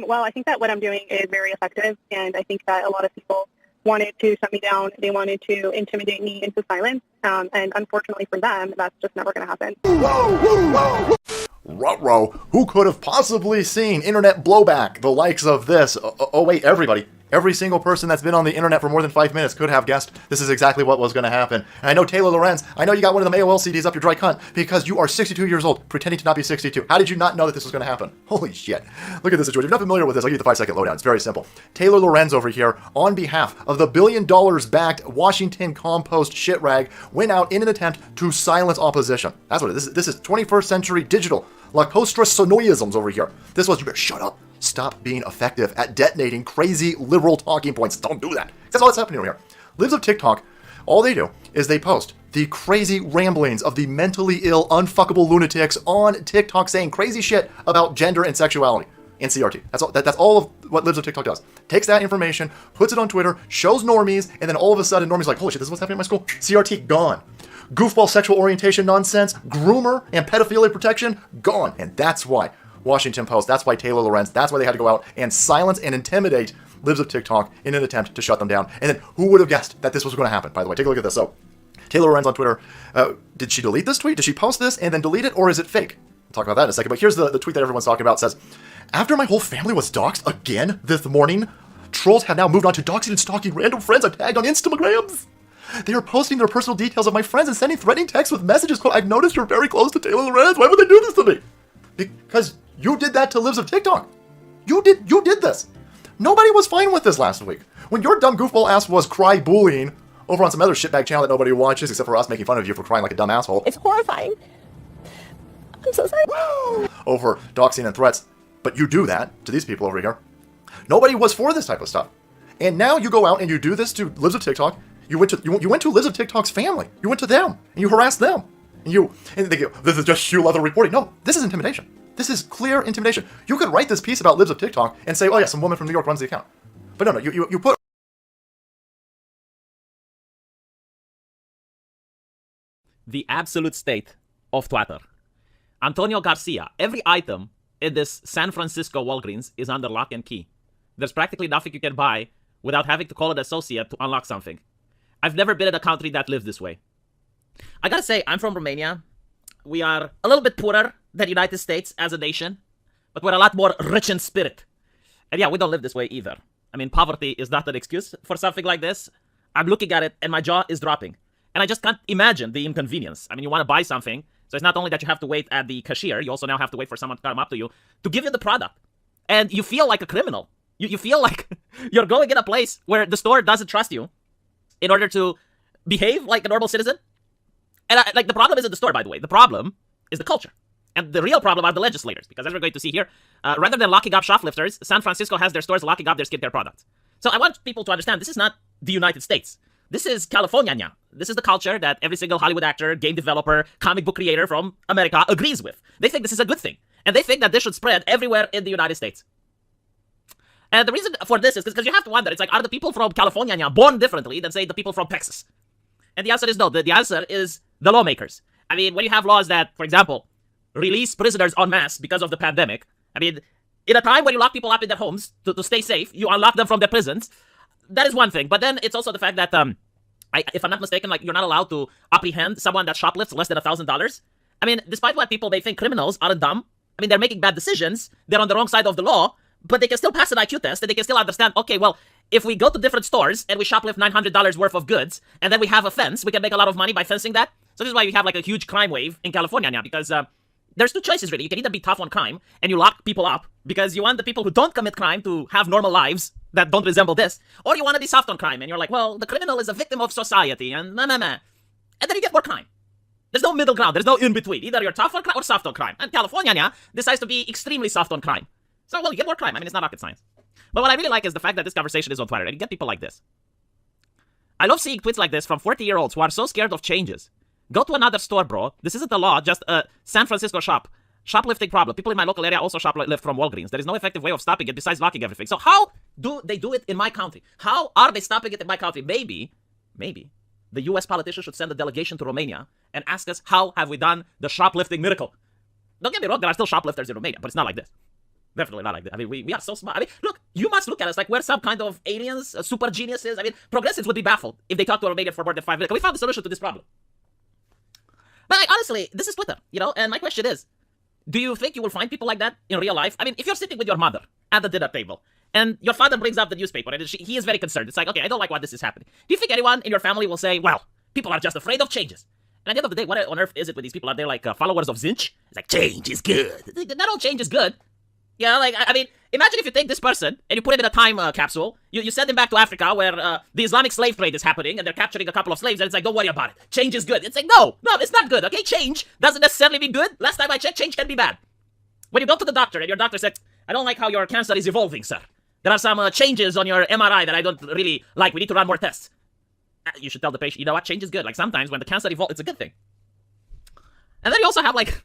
Well, I think that what I'm doing is very effective, and I think that a lot of people wanted to shut me down. They wanted to intimidate me into silence, and unfortunately for them, that's just never going to happen. Ruh-roh, who could have possibly seen internet blowback the likes of this? Oh wait, everybody. Every single person that's been on the internet for more than 5 minutes could have guessed this is exactly what was going to happen. And I know Taylor Lorenz, I know you got one of them AOL CDs up your dry cunt because you are 62 years old, pretending to not be 62. How did you not know that this was going to happen? Holy shit. Look at this situation. If you're not familiar with this, I'll give you the 5-second lowdown. It's very simple. Taylor Lorenz over here, on behalf of the $1 billion backed Washington Compost shit rag, went out in an attempt to silence opposition. That's what it is. This is 21st century digital. Lacostra sonoisms over here. This was, you better shut up. Stop being effective at detonating crazy liberal talking points. Don't do that. That's all that's happening over here. Lives of TikTok, all they do is they post the crazy ramblings of the mentally ill, unfuckable lunatics on TikTok saying crazy shit about gender and sexuality in CRT. That's all of what Lives of TikTok does. Takes that information, puts it on Twitter, shows normies, and then all of a sudden normies are like, holy shit, this is what's happening in my school? CRT, gone. Goofball sexual orientation nonsense, groomer, and pedophilia protection, gone. And that's why Washington Post, that's why Taylor Lorenz, that's why they had to go out and silence and intimidate Lives of TikTok in an attempt to shut them down. And then who would have guessed that this was going to happen, by the way? Take a look at this. So, Taylor Lorenz on Twitter, did she delete this tweet? Did she post this and then delete it, or is it fake? We'll talk about that in a second. But here's the tweet that everyone's talking about. It says, After my whole family was doxxed again this morning, trolls have now moved on to doxing and stalking random friends I've tagged on Instagrams. They are posting their personal details of my friends and sending threatening texts with messages. Quote, I've noticed you're very close to Taylor Lorenz. Why would they do this to me? Because you did that to Libs of TikTok. You did this. Nobody was fine with this last week. When your dumb goofball ass was cry bullying over on some other shitbag channel that nobody watches except for us making fun of you for crying like a dumb asshole. It's horrifying. I'm so sorry. Over doxing and threats. But you do that to these people over here. Nobody was for this type of stuff. And now you go out and you do this to Libs of TikTok. You went to Libs of TikTok's family. You went to them and you harassed them. And they go, this is just shoe leather reporting. No, this is intimidation. This is clear intimidation. You could write this piece about Libs of TikTok and say, oh yeah, some woman from New York runs the account. But no, you put the absolute state of Twitter. Antonio Garcia, every item in this San Francisco Walgreens is under lock and key. There's practically nothing you can buy without having to call an associate to unlock something. I've never been in a country that lives this way. I gotta say, I'm from Romania. We are a little bit poorer than the United States as a nation, but we're a lot more rich in spirit. And yeah, we don't live this way either. I mean, poverty is not an excuse for something like this. I'm looking at it and my jaw is dropping. And I just can't imagine the inconvenience. I mean, you want to buy something, so it's not only that you have to wait at the cashier, you also now have to wait for someone to come up to you to give you the product. And you feel like a criminal. You feel like you're going in a place where the store doesn't trust you in order to behave like a normal citizen. And the problem isn't the store, by the way. The problem is the culture. And the real problem are the legislators. Because as we're going to see here, rather than locking up shoplifters, San Francisco has their stores locking up their skincare products. So I want people to understand this is not the United States. This is California now. This is the culture that every single Hollywood actor, game developer, comic book creator from America agrees with. They think this is a good thing. And they think that this should spread everywhere in the United States. And the reason for this is because you have to wonder, it's like, are the people from California now born differently than, say, the people from Texas? And the answer is no. The answer is the lawmakers. I mean, when you have laws that, for example, release prisoners en masse because of the pandemic, I mean, in a time when you lock people up in their homes to stay safe, you unlock them from their prisons, that is one thing. But then it's also the fact that, if I'm not mistaken, like, you're not allowed to apprehend someone that shoplifts less than $1,000. I mean, despite what people may think criminals aren't dumb, I mean, they're making bad decisions, they're on the wrong side of the law, but they can still pass an IQ test, and they can still understand, okay, well, if we go to different stores and we shoplift $900 worth of goods, and then we have a fence, we can make a lot of money by fencing that. So this is why we have like a huge crime wave in California now, because there's two choices really. You can either be tough on crime and you lock people up because you want the people who don't commit crime to have normal lives that don't resemble this, or you want to be soft on crime and you're like, well, the criminal is a victim of society and and then you get more crime. There's no middle ground. There's no in between. Either you're tough on crime or soft on crime. And California now decides to be extremely soft on crime. So, well, you get more crime. I mean, it's not rocket science. But what I really like is the fact that this conversation is on Twitter and you get people like this. I love seeing tweets like this from 40-year-olds who are so scared of changes. Go to another store, bro. This isn't the law, just a San Francisco shoplifting problem. People in my local area also shoplift from Walgreens. There is no effective way of stopping it besides locking everything. So how do they do it in my country? How are they stopping it in my country? Maybe the US politicians should send a delegation to Romania and ask us, how have we done the shoplifting miracle? Don't get me wrong, there are still shoplifters in Romania, but it's not like this. Definitely not like this. I mean, we are so smart. I mean, look, you must look at us like we're some kind of aliens, super geniuses. I mean, progressives would be baffled if they talked to a Romanian for more than 5 minutes. We found the solution to this problem. But like, honestly, this is Twitter, you know? And my question is, do you think you will find people like that in real life? I mean, if you're sitting with your mother at the dinner table, and your father brings up the newspaper, and he is very concerned. It's like, okay, I don't like why this is happening. Do you think anyone in your family will say, well, people are just afraid of changes? And at the end of the day, what on earth is it with these people? Are they like followers of Zinch? It's like, change is good. Not all change is good. You know, like, I mean, imagine if you take this person and you put him in a time capsule. You send him back to Africa where the Islamic slave trade is happening and they're capturing a couple of slaves, and it's like, don't worry about it. Change is good. It's like, no, it's not good, okay? Change doesn't necessarily mean good. Last time I checked, change can be bad. When you go to the doctor and your doctor said, I don't like how your cancer is evolving, sir. There are some changes on your MRI that I don't really like. We need to run more tests. You should tell the patient, you know what, change is good. Like, sometimes when the cancer evolves, it's a good thing. And then you also have, like,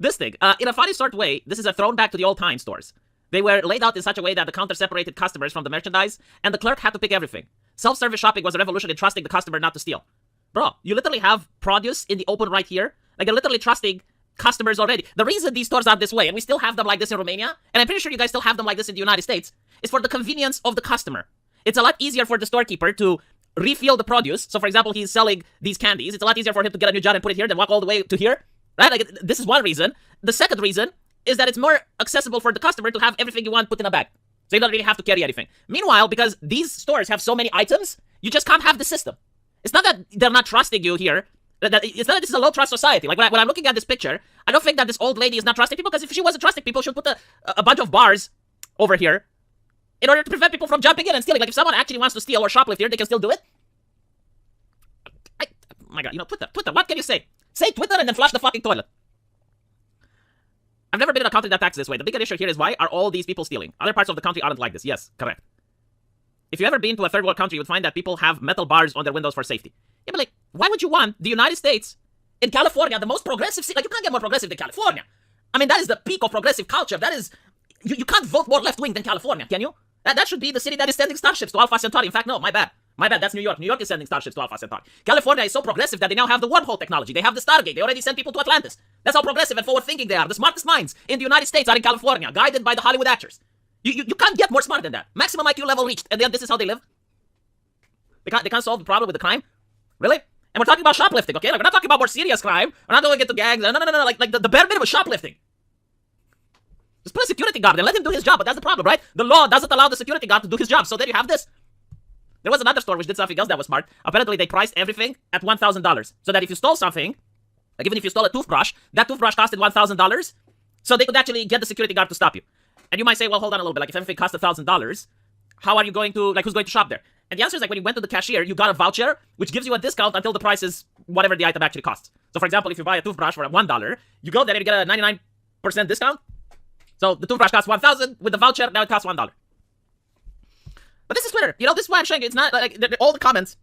this thing. In a funny sort of way, this is a thrown back to the old time stores. They were laid out in such a way that the counter separated customers from the merchandise, and the clerk had to pick everything. Self-service shopping was a revolution in trusting the customer not to steal. Bro, you literally have produce in the open right here. Like, you're literally trusting customers already. The reason these stores are this way, and we still have them like this in Romania, and I'm pretty sure you guys still have them like this in the United States, is for the convenience of the customer. It's a lot easier for the storekeeper to refill the produce. So, for example, he's selling these candies. It's a lot easier for him to get a new jar and put it here than walk all the way to here. Right? Like, this is one reason. The second reason is that it's more accessible for the customer to have everything you want put in a bag. So you don't really have to carry anything. Meanwhile, because these stores have so many items, you just can't have the system. It's not that they're not trusting you here. It's not that this is a low trust society. Like when I'm looking at this picture, I don't think that this old lady is not trusting people, because if she wasn't trusting people, she would put a bunch of bars over here in order to prevent people from jumping in and stealing. Like if someone actually wants to steal or shoplift here, they can still do it. Oh my God, Twitter, what can you say? Say Twitter and then flush the fucking toilet. I've never been in a country that acts this way. The bigger issue here is, why are all these people stealing? Other parts of the country aren't like this. Yes, correct. If you've ever been to a third world country, you would find that people have metal bars on their windows for safety. Yeah, but like, why would you want the United States in California, the most progressive city? Like, you can't get more progressive than California. I mean, that is the peak of progressive culture. That is, you can't vote more left-wing than California, can you? That should be the city that is sending starships to Alpha Centauri. In fact, no, my bad. That's New York. New York is sending starships to Alpha Centauri. California is so progressive that they now have the wormhole technology. They have the Stargate. They already sent people to Atlantis. That's how progressive and forward-thinking they are. The smartest minds in the United States are in California, guided by the Hollywood actors. You can't get more smart than that. Maximum IQ level reached, and then this is how they live? They can't solve the problem with the crime? Really? And we're talking about shoplifting, okay? Like, we're not talking about more serious crime. We're not going into gangs. No. Like the bare minimum shoplifting. Just put a security guard and let him do his job, but that's the problem, right? The law doesn't allow the security guard to do his job, so then you have this. There was another store which did something else that was smart. Apparently, they priced everything at $1,000. So that if you stole something, like even if you stole a toothbrush, that toothbrush costed $1,000. So they could actually get the security guard to stop you. And you might say, well, hold on a little bit. Like, if everything cost $1,000, how are you going to, like, who's going to shop there? And the answer is, like, when you went to the cashier, you got a voucher, which gives you a discount until the price is whatever the item actually costs. So, for example, if you buy a toothbrush for $1, you go there and you get a 99% discount. So the toothbrush costs $1,000. With the voucher, now it costs $1. But this is Twitter. This is why I'm showing you. It's not like all the comments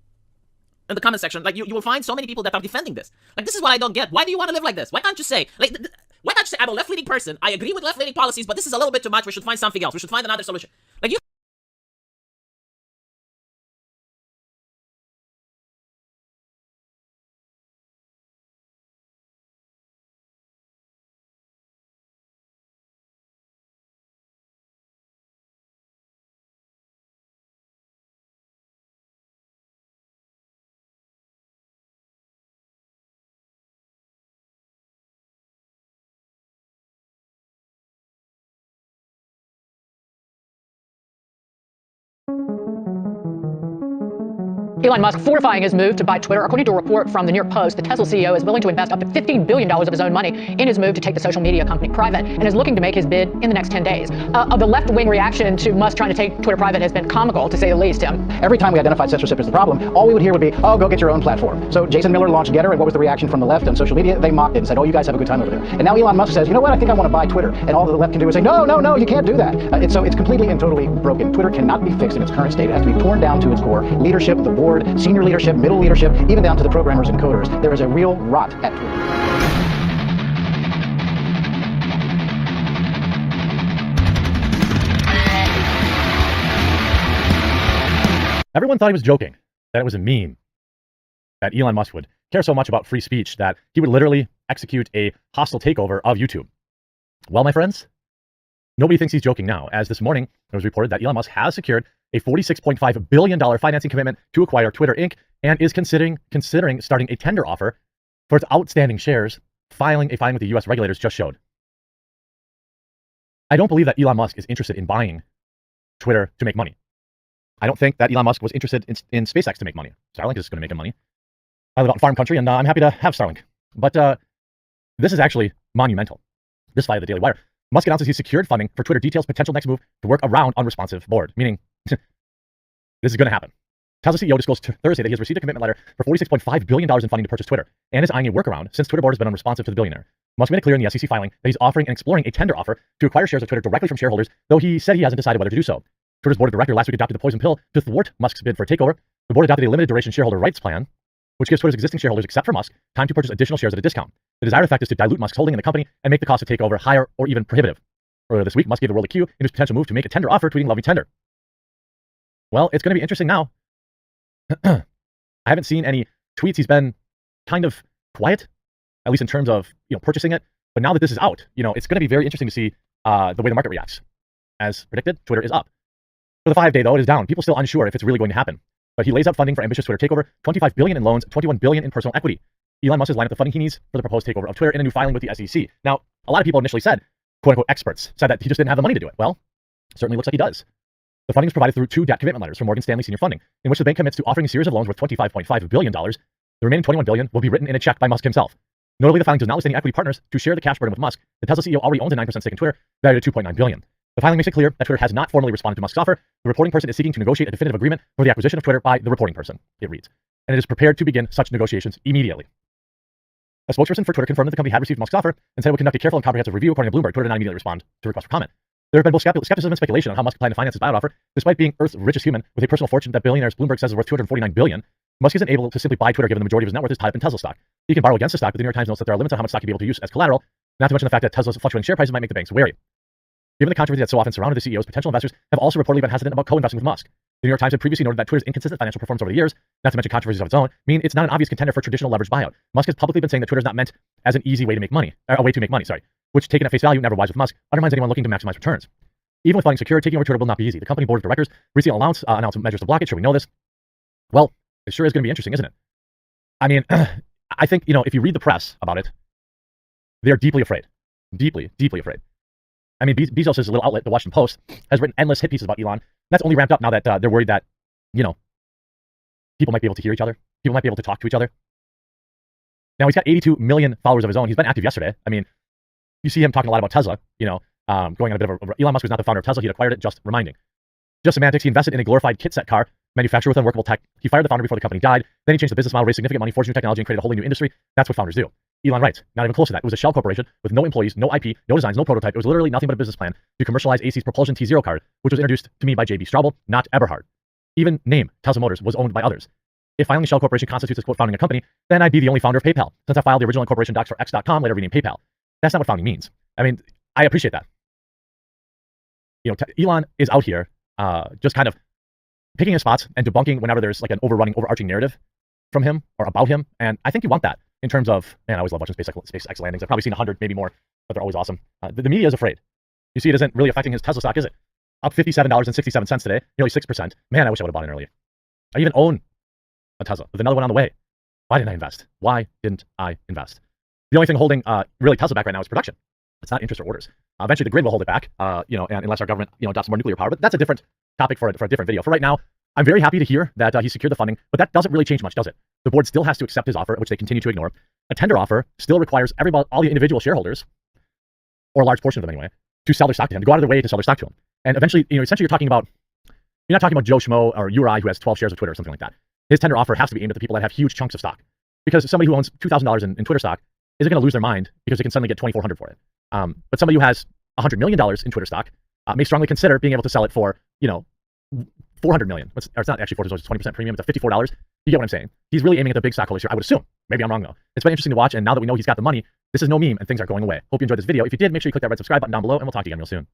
in the comment section. Like you will find so many people that are defending this. Like, this is what I don't get. Why do you want to live like this? Why can't you say, like, why can't you say, I'm a left-leaning person. I agree with left-leaning policies, but this is a little bit too much. We should find something else. We should find another solution. Like, you. Elon Musk fortifying his move to buy Twitter. According to a report from the New York Post, the Tesla CEO is willing to invest up to $15 billion of his own money in his move to take the social media company private, and is looking to make his bid in the next 10 days. The left-wing reaction to Musk trying to take Twitter private has been comical, to say the least, Tim. Every time we identified censorship as the problem, all we would hear would be, oh, go get your own platform. So Jason Miller launched Getter, and what was the reaction from the left on social media? They mocked it and said, oh, you guys have a good time over there. And now Elon Musk says, you know what, I think I want to buy Twitter. And all the left can do is say, no, you can't do that. So it's completely and totally broken. Twitter cannot be fixed in its current state. It has to be torn down to its core. Leadership, the board, senior leadership, middle leadership, even down to the programmers and coders. There is a real rot at Twitter. Everyone thought he was joking, that it was a meme, that Elon Musk would care so much about free speech that he would literally execute a hostile takeover of YouTube. Well, my friends, nobody thinks he's joking now, as this morning it was reported that Elon Musk has secured a $46.5 billion financing commitment to acquire Twitter Inc. and is considering starting a tender offer for its outstanding shares, filing with the US regulators just showed. I don't believe that Elon Musk is interested in buying Twitter to make money. I don't think that Elon Musk was interested in SpaceX to make money. Starlink is going to make him money. I live out in farm country, and I'm happy to have Starlink. But this is actually monumental. This via the Daily Wire. Musk announces he's secured funding for Twitter, details potential next move to work around unresponsive board, meaning this is going to happen. Tesla CEO disclosed Thursday that he has received a commitment letter for $46.5 billion in funding to purchase Twitter, and is eyeing a workaround since Twitter board has been unresponsive to the billionaire. Musk made it clear in the SEC filing that he's offering and exploring a tender offer to acquire shares of Twitter directly from shareholders, though he said he hasn't decided whether to do so. Twitter's board of directors last week adopted the poison pill to thwart Musk's bid for a takeover. The board adopted a limited duration shareholder rights plan, which gives Twitter's existing shareholders, except for Musk, time to purchase additional shares at a discount. The desired effect is to dilute Musk's holding in the company and make the cost of takeover higher or even prohibitive. Earlier this week, Musk gave the world a cue in his potential move to make a tender offer, tweeting, "Love me tender." Well, it's going to be interesting now. I haven't seen any tweets. He's been kind of quiet, at least in terms of purchasing it. But now that this is out, it's going to be very interesting to see the way the market reacts. As predicted, Twitter is up. For the 5-day, though, it is down. People still unsure if it's really going to happen. But he lays out funding for ambitious Twitter takeover, $25 billion in loans, $21 billion in personal equity. Elon Musk has lined up the funding he needs for the proposed takeover of Twitter in a new filing with the SEC. Now, a lot of people initially said, quote-unquote experts said that he just didn't have the money to do it. Well, certainly looks like he does. The funding is provided through 2 debt commitment letters from Morgan Stanley Senior Funding, in which the bank commits to offering a series of loans worth $25.5 billion. The remaining $21 billion will be written in a check by Musk himself. Notably, the filing does not list any equity partners to share the cash burden with Musk. The Tesla CEO already owns a 9% stake in Twitter, valued at $2.9 billion. The filing makes it clear that Twitter has not formally responded to Musk's offer. The reporting person is seeking to negotiate a definitive agreement for the acquisition of Twitter by the reporting person, it reads, and it is prepared to begin such negotiations immediately. A spokesperson for Twitter confirmed that the company had received Musk's offer and said it would conduct a careful and comprehensive review. According to Bloomberg, Twitter did not immediately respond to request for comment. There have been both skepticism and speculation on how Musk planned to finance his buyout offer. Despite being Earth's richest human with a personal fortune that billionaires Bloomberg says is worth $249 billion, Musk isn't able to simply buy Twitter given the majority of his net worth is tied up in Tesla stock. He can borrow against the stock, but the New York Times notes that there are limits on how much stock he'll be able to use as collateral, not to mention the fact that Tesla's fluctuating share prices might make the banks wary. Given the controversy that so often surrounded the CEOs, potential investors have also reportedly been hesitant about co-investing with Musk. The New York Times had previously noted that Twitter's inconsistent financial performance over the years, not to mention controversies of its own, mean it's not an obvious contender for traditional leveraged buyout. Musk has publicly been saying that Twitter is not meant as an easy way to make money, which taken at face value, never wise with Musk, undermines anyone looking to maximize returns. Even with funding secured, taking over Twitter will not be easy. The company board of directors recently announced measures to block it. Should we know this? Well, it sure is going to be interesting, isn't it? I mean, I think, if you read the press about it, they're deeply afraid. Deeply, deeply afraid. I mean, Bezos' little outlet, the Washington Post, has written endless hit pieces about Elon. That's only ramped up now that they're worried that, people might be able to hear each other. People might be able to talk to each other. Now, he's got 82 million followers of his own. He's been active yesterday. I mean, you see him talking a lot about Tesla, going on a bit of Elon Musk was not the founder of Tesla. He acquired it, just reminding. Just semantics. He invested in a glorified kit set car manufactured with unworkable tech. He fired the founder before the company died. Then he changed the business model, raised significant money, forged new technology, and created a wholly new industry. That's what founders do. Elon writes, not even close to that. It was a shell corporation with no employees, no IP, no designs, no prototype. It was literally nothing but a business plan to commercialize AC's propulsion T0 car, which was introduced to me by J.B. Straubel, not Eberhard. Even name, Tesla Motors, was owned by others. If filing a shell corporation constitutes as quote founding a company, then I'd be the only founder of PayPal, since I filed the original incorporation docs for X.com, later renamed PayPal. That's not what founding means. I mean, I appreciate that. Elon is out here just kind of picking his spots and debunking whenever there's like an overarching narrative from him or about him. And I think you want that in terms of, man, I always love watching SpaceX landings. I've probably seen 100, maybe more, but they're always awesome. The media is afraid. You see, it isn't really affecting his Tesla stock, is it? Up $57.67 today, nearly 6%. Man, I wish I would have bought in earlier. I even own a Tesla with another one on the way. Why didn't I invest? Why didn't I invest? The only thing holding really Tesla back right now is production. It's not interest or orders. Eventually the grid will hold it back, and unless our government, adopts more nuclear power. But that's a different topic for a different video. For right now, I'm very happy to hear that he secured the funding, but that doesn't really change much, does it? The board still has to accept his offer, which they continue to ignore. A tender offer still requires all the individual shareholders, or a large portion of them anyway, to sell their stock to him, to go out of their way to sell their stock to him. And eventually, essentially you're not talking about Joe Schmo or Uri who has 12 shares of Twitter or something like that. His tender offer has to be aimed at the people that have huge chunks of stock. Because somebody who owns $2,000 in Twitter stock isn't going to lose their mind because they can suddenly get $2,400 for it. But somebody who has $100 million in Twitter stock may strongly consider being able to sell it for, $400 million. Or it's not actually $400, it's 20% premium. It's a $54. You get what I'm saying? He's really aiming at the big stockholders here, I would assume. Maybe I'm wrong though. It's been interesting to watch, and now that we know he's got the money, this is no meme and things are going away. Hope you enjoyed this video. If you did, make sure you click that red subscribe button down below, and we'll talk to you again real soon.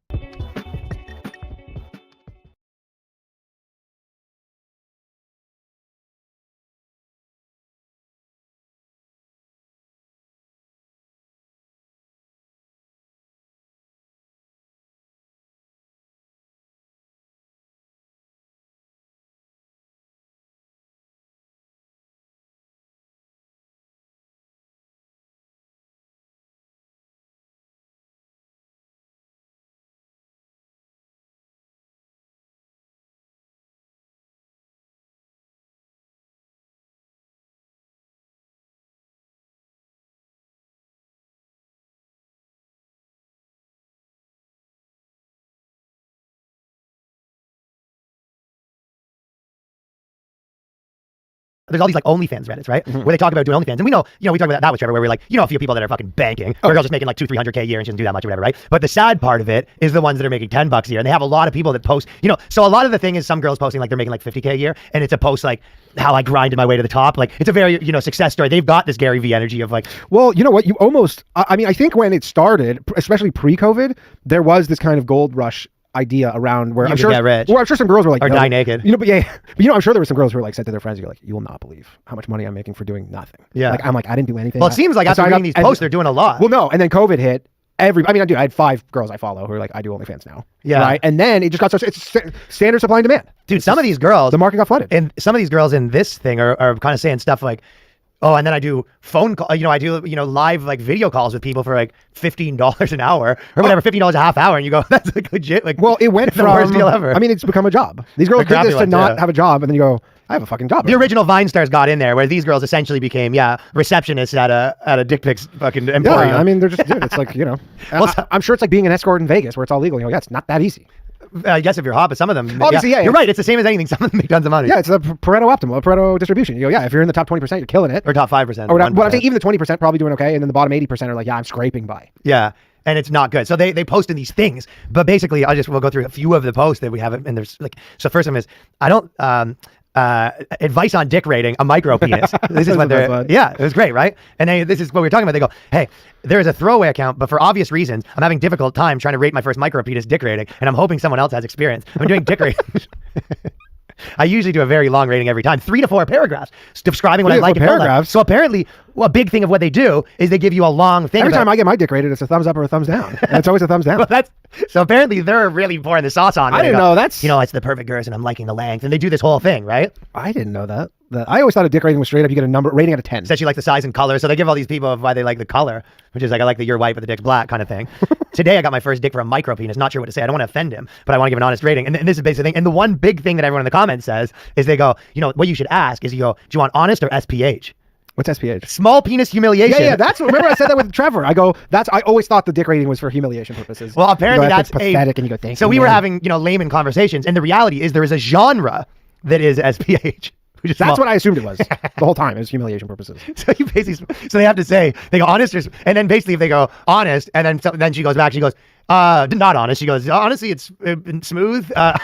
There's all these like OnlyFans Reddits, right? Where they talk about doing OnlyFans. And we know, we talk about that with Trevor, where we're like, a few people that are fucking banking. Or a girl's just making like $200-300K a year and she doesn't do that much or whatever, right? But the sad part of it is the ones that are making $10 a year. And they have a lot of people that post, so a lot of the thing is some girls posting like they're making like $50K a year. And it's a post like how I grinded my way to the top. Like it's a very, success story. They've got this Gary Vee energy of like, well, you know what? I think when it started, especially pre-COVID, there was this kind of gold rush idea around where I'm sure some girls were like, or die naked. But I'm sure there were some girls who were like said to their friends, you're like, you will not believe how much money I'm making for doing nothing. Yeah. Like I'm like, I didn't do anything. Well, it seems like after reading these posts, they're doing a lot. Well, no, and then COVID hit. I had 5 girls I follow who are like, I do OnlyFans now. Yeah. Right. And then it just got it's standard supply and demand. Dude, some of these girls, the market got flooded. And some of these girls in this thing are kind of saying stuff like, Oh, and then I do phone call. I do live like video calls with people for like $15 an hour or whatever, $15 a half hour, and you go, that's like legit. Like, well, it went the worst deal ever. I mean, it's become a job. These girls did this to not have a job, and then you go, I have a fucking job. The original Vine stars got in there, where these girls essentially became receptionists at a dick pics fucking emporium. Yeah, I mean, they're just dude. It's like I'm sure it's like being an escort in Vegas, where it's all legal. Yeah, it's not that easy. I guess if you're hot, but some of them, obviously, yeah, you're right. It's the same as anything. Some of them make tons of money. Yeah, it's the Pareto optimal, Pareto distribution. You go, yeah, if you're in the top 20%, you're killing it, or top 5%. Or well, I think even the 20% probably doing okay, and then the bottom 80% are like, yeah, I'm scraping by. Yeah. And it's not good. So they posted these things, but basically we'll go through a few of the posts that we have. And there's like, so first one is, advice on dick rating, a micro penis. This is what they're, yeah, it was great, right? And this is what we were talking about. They go, hey, there is a throwaway account, but for obvious reasons, I'm having difficult time trying to rate my first micro penis dick rating, and I'm hoping someone else has experience. I'm doing dick rating. I usually do a very long rating every time, 3 to 4 paragraphs describing what I like and don't like. So apparently, a big thing of what they do is they give you a long thing. Every time I get my dick rated, it's a thumbs up or a thumbs down. And it's always a thumbs down. Well, so apparently they're really pouring the sauce on. I didn't know that's... it's the perfect girth and I'm liking the length. And they do this whole thing, right? I didn't know that. I always thought a dick rating was straight up. You get a number rating out of 10. Says you like the size and color. So they give all these people why they like the color, which is like, I like that you're white but the dick's black kind of thing. Today I got my first dick for a micro penis. Not sure what to say. I don't want to offend him, but I want to give an honest rating. And this is basically the thing. And the one big thing that everyone in the comments says is they go, what you should ask is you go, do you want honest or SPH? What's SPH? Small penis humiliation. Yeah, remember I said that with Trevor. I go, I always thought the dick rating was for humiliation purposes. Well, apparently that's pathetic, and you go, thank you. So we were having, layman conversations, and the reality is there is a genre that is SPH. That's what I assumed it was the whole time. It was humiliation purposes. So you basically, they have to say, they go honest, and then basically if they go honest, and then she goes back, she goes, not honest. She goes, honestly, it's smooth. All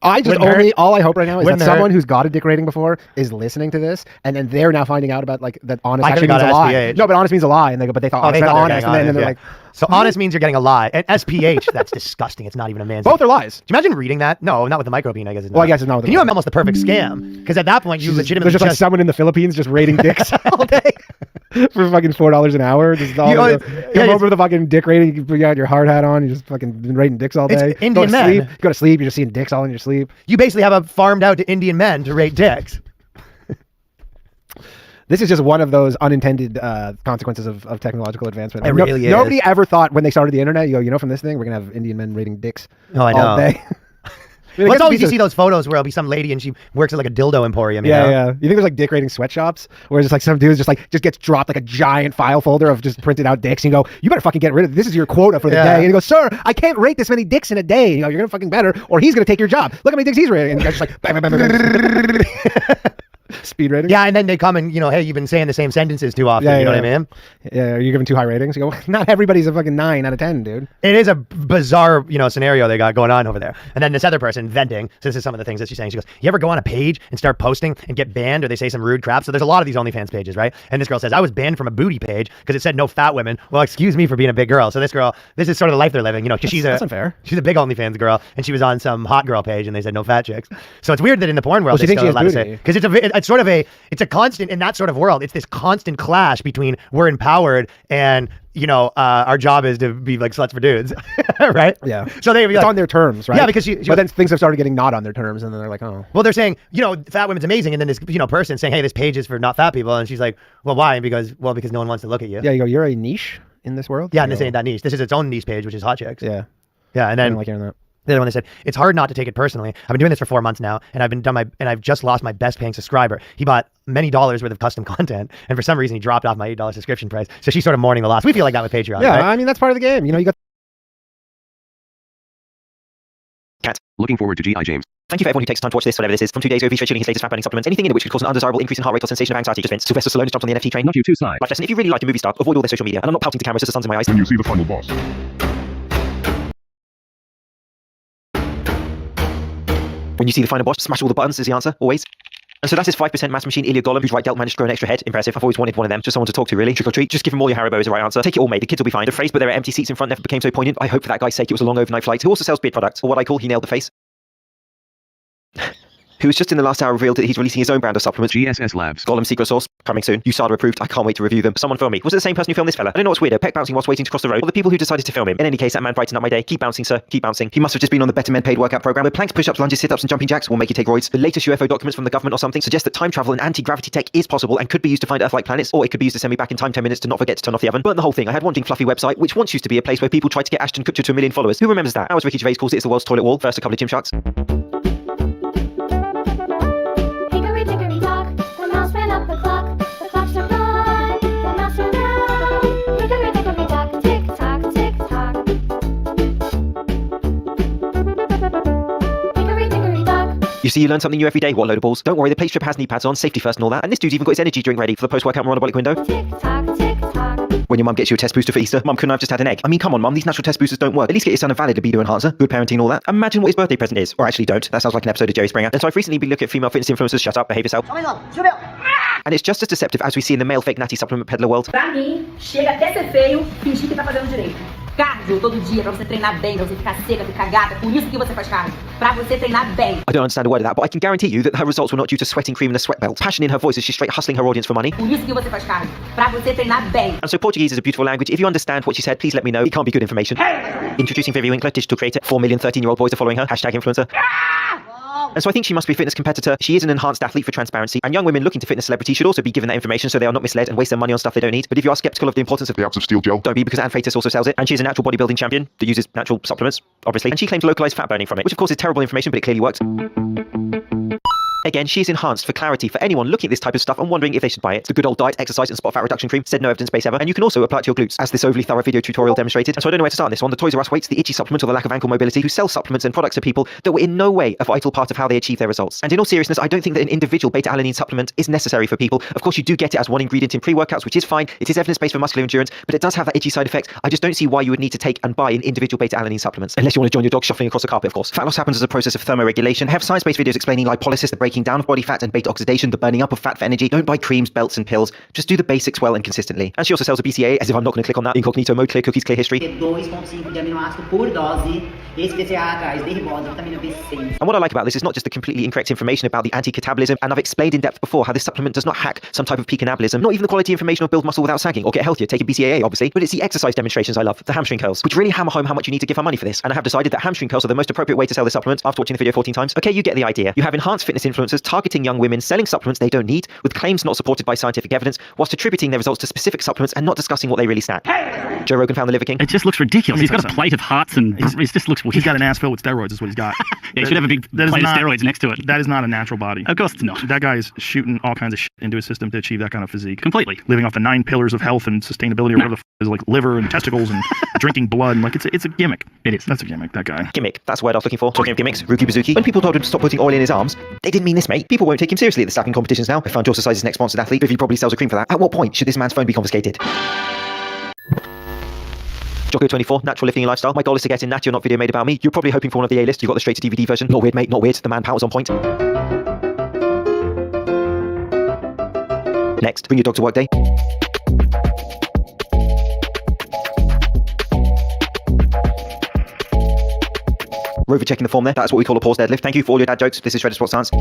I hope right now is that someone who's got a dick rating before is listening to this, and then they're now finding out about like that honest actually means a lie. No, but honest means a lie, and they go, but they thought honest, and then they're like, so honest means you're getting a lie, and SPH, that's disgusting. It's not even a man's. Both are lies. Can you imagine reading that? No, not with the micro penis. I guess it's not. Well, I guess it's not. Can you imagine almost the perfect scam? Because at that point, you legitimately there's just like someone in the Philippines just rating dicks all day for fucking $4 an hour. Just come over the fucking dick rating. You got your hard hat on. You just fucking been rating dicks all day. It's Indian men. You go to sleep. You're just seeing dicks all in your sleep. You basically have a farmed out to Indian men to rate dicks. This is just one of those unintended consequences of technological advancement. It really is. Nobody ever thought when they started the internet, you go, from this thing, we're going to have Indian men rating dicks all day. Well, it's always you see those photos where it'll be some lady and she works at like a dildo emporium. Yeah. You think there's like dick rating sweatshops where it's just like some dudes just gets dropped like a giant file folder of just printed out dicks, and you go, you better fucking get rid of this. Is your quota for the day. And he goes, sir, I can't rate this many dicks in a day. You're gonna fucking better, or he's gonna take your job. Look how many dicks he's rating. And the guy's just like, bang, bang, bang, bang. Speed rating. Yeah, and then they come and hey, you've been saying the same sentences too often. You know what I mean? Yeah, are you giving too high ratings? You go, not everybody's a fucking 9 out of 10, dude. It is a bizarre, scenario they got going on over there. And then this other person venting. So this is some of the things that she's saying. She goes, you ever go on a page and start posting and get banned, or they say some rude crap? So there's a lot of these OnlyFans pages, right? And this girl says, I was banned from a booty page because it said no fat women. Well, excuse me for being a big girl. So this girl, this is sort of the life they're living. That's unfair. She's a big OnlyFans girl, and she was on some hot girl page, and they said no fat chicks. So it's weird that in the porn world, she thinks she has booty. Because it's a constant in that sort of world. It's this constant clash between we're empowered and our job is to be like sluts for dudes, right? Yeah. So it's on their terms, right? Yeah, because but then things have started getting not on their terms, and then they're like, oh. Well, they're saying fat women's amazing, and then this person saying, hey, this page is for not fat people, and she's like, well, why? Because no one wants to look at you. Yeah, you go, you're a niche in this world. Yeah, and this ain't that niche. This is its own niche page, which is hot chicks. Yeah. Yeah, and then I don't like hearing that. The other one, they said, it's hard not to take it personally. I've been doing this for 4 months now, and I've just lost my best paying subscriber. He bought many dollars worth of custom content, and for some reason he dropped off my $8 subscription price. So she's sort of mourning the loss. We feel like that with Patreon. Yeah, right? I mean, that's part of the game. You got Cat, looking forward to G.I. James. Thank you for everyone who takes time to watch this, whatever this is. From 2 days over, shooting his latest fat burning supplements, anything in it which could cause an undesirable increase in heart rate or sensation of anxiety. Just vent. Sylvester Stallone has jumped on the NFT train. Not you, too, Sly. Life lesson: if you really like a movie star, avoid all their social media. And I'm not pouting to cameras, just the suns in my eyes. When you see the final boss. When you see the final boss, smash all the buttons is the answer, always. And so that's his 5% mass machine, Ilya Golem, whose right delt managed to grow an extra head. Impressive. I've always wanted one of them. Just someone to talk to, really. Trick or treat. Just give them all your Haribo is the right answer. Take it all, mate. The kids will be fine. The phrase, but there are empty seats in front, never became so poignant. I hope for that guy's sake it was a long overnight flight. Who also sells beard products? Or what I call, he nailed the face. who has just in the last hour revealed that he's releasing his own brand of supplements. GSS Labs. Gollum secret source, coming soon. USADA approved. I can't wait to review them. Someone film me. Was it the same person who filmed this fella? I don't know what's weirder, peck bouncing whilst waiting to cross the road, or the people who decided to film him. In any case, that man brightened up my day. Keep bouncing, sir. Keep bouncing. He must have just been on the Better Men paid workout program. The planks, push-ups, lunges, sit-ups, and jumping jacks will make you take roids. The latest UFO documents from the government or something suggest that time travel and anti-gravity tech is possible and could be used to find Earth-like planets, or it could be used to send me back in time 10 minutes to not forget to turn off the oven. Burn the whole thing. I had one big fluffy website, which once used to be a place where people tried to get Ashton Kutcher to 1 million followers. Who remembers that? Now, as Ricky Gervais calls it, it's the world's toilet wall. First, a couple of Gymsharks. You see, you learn something new every day. What a load of balls. Don't worry, the plate strip has knee pads on, safety first and all that. And this dude's even got his energy drink ready for the post-workout metabolic window. When your mum gets you a test booster for Easter, mum, couldn't I have just had an egg? I mean, come on, mum, these natural test boosters don't work. At least get your son a valid libido enhancer, good parenting and all that. Imagine what his birthday present is. Or actually don't. That sounds like an episode of Jerry Springer. And so I've recently been looking at female fitness influencers. Shut up, behave yourself. And it's just as deceptive as we see in the male fake natty supplement peddler world. Pra mim, chega até ser feio fingir que tá fazendo direito. Cardio todo dia pra você treinar bem, pra você ficar seca, ficar gata. Por isso que você faz cardio. Pra você treinar bem. I don't understand a word of that, but I can guarantee you that her results were not due to sweating cream and a sweat belt. Passion in her voice as she's straight hustling her audience for money. Por isso que você faz cardio. Pra você treinar bem. And so Portuguese is a beautiful language. If you understand what she said, please let me know. It can't be good information. Hey! Introducing Vivi Winkler, digital creator. 4 million 13-year-old boys are following her. Hashtag influencer. And so I think she must be a fitness competitor. She is an enhanced athlete for transparency. And young women looking to fitness celebrity should also be given that information so they are not misled and waste their money on stuff they don't need. But if you are skeptical of the importance of the apps of steel gel, don't be, because Anne Freitas also sells it. And she's a natural bodybuilding champion that uses natural supplements, obviously. And she claims localized fat burning from it, which of course is terrible information, but it clearly works. Again, she is enhanced for clarity for anyone looking at this type of stuff and wondering if they should buy it. The good old diet, exercise, and spot fat reduction cream said no evidence base ever. And you can also apply it to your glutes, as this overly thorough video tutorial demonstrated. And so I don't know where to start on this one. The Toys R Us weights, the itchy supplement, or the lack of ankle mobility, who sell supplements and products to people that were in no way a vital part of how they achieve their results. And in all seriousness, I don't think that an individual beta-alanine supplement is necessary for people. Of course, you do get it as one ingredient in pre-workouts, which is fine. It is evidence-based for muscular endurance, but it does have that itchy side effect. I just don't see why you would need to take and buy an individual beta-alanine supplements, unless you want to join your dog shuffling across the carpet, of course. Fat loss happens as a process of thermoregulation. I have science-based videos explaining lipolysis, the breaking down of body fat, and beta oxidation, the burning up of fat for energy. Don't buy creams, belts, and pills. Just do the basics well and consistently. And she also sells a BCAA, as if I'm not going to click on that. Incognito mode, clear cookies, clear history. 2,5 de aminoácido por dose. Esse BCAA traz de ribose, vitamina B6. And what I like about this is not just the completely incorrect information about the anti-catabolism, and I've explained in depth before how this supplement does not hack some type of peak anabolism, not even the quality information or build muscle without sagging, or get healthier, take a BCAA obviously, but it's the exercise demonstrations I love, the hamstring curls, which really hammer home how much you need to give her money for this. And I have decided that hamstring curls are the most appropriate way to sell this supplement after watching the video 14 times. Okay, you get the idea. You have enhanced fitness influencers targeting young women, selling supplements they don't need, with claims not supported by scientific evidence, whilst attributing their results to specific supplements and not discussing what they really stand. Hey! Joe Rogan found the Liver King. It just looks ridiculous. He's got a plate of hearts and it just looks weird. He's got an ass filled with steroids is what he's got. Yeah, he should have a big plate of steroids next to it. That is not a natural body. Of course it's not. That guy is shooting all kinds of shit into his system to achieve that kind of physique. Completely. Living off the 9 pillars of health and sustainability or whatever the f is, like liver and testicles and drinking blood. And like it's a gimmick. It is. That's a gimmick, that guy. Gimmick. That's the word I was looking for. Talking of gimmicks, Ruki Bazuki. When people told him to stop putting oil in his arms, they didn't mean this, mate. People won't take him seriously at the stacking competitions now. I found Joe Society's next sponsored athlete, Vivi probably sells a cream for that. At what point should this man's phone be confiscated? Jocko24, natural lifting and lifestyle. My goal is to get in natty or not video made about me. You're probably hoping for one of the A-list. You got the straight to DVD version. Not weird, mate, not weird. The man powers on point. Next, bring your dog to work day. Rover checking the form there. That's what we call a pause deadlift. Thank you for all your dad jokes. This is Shredded Sports Science.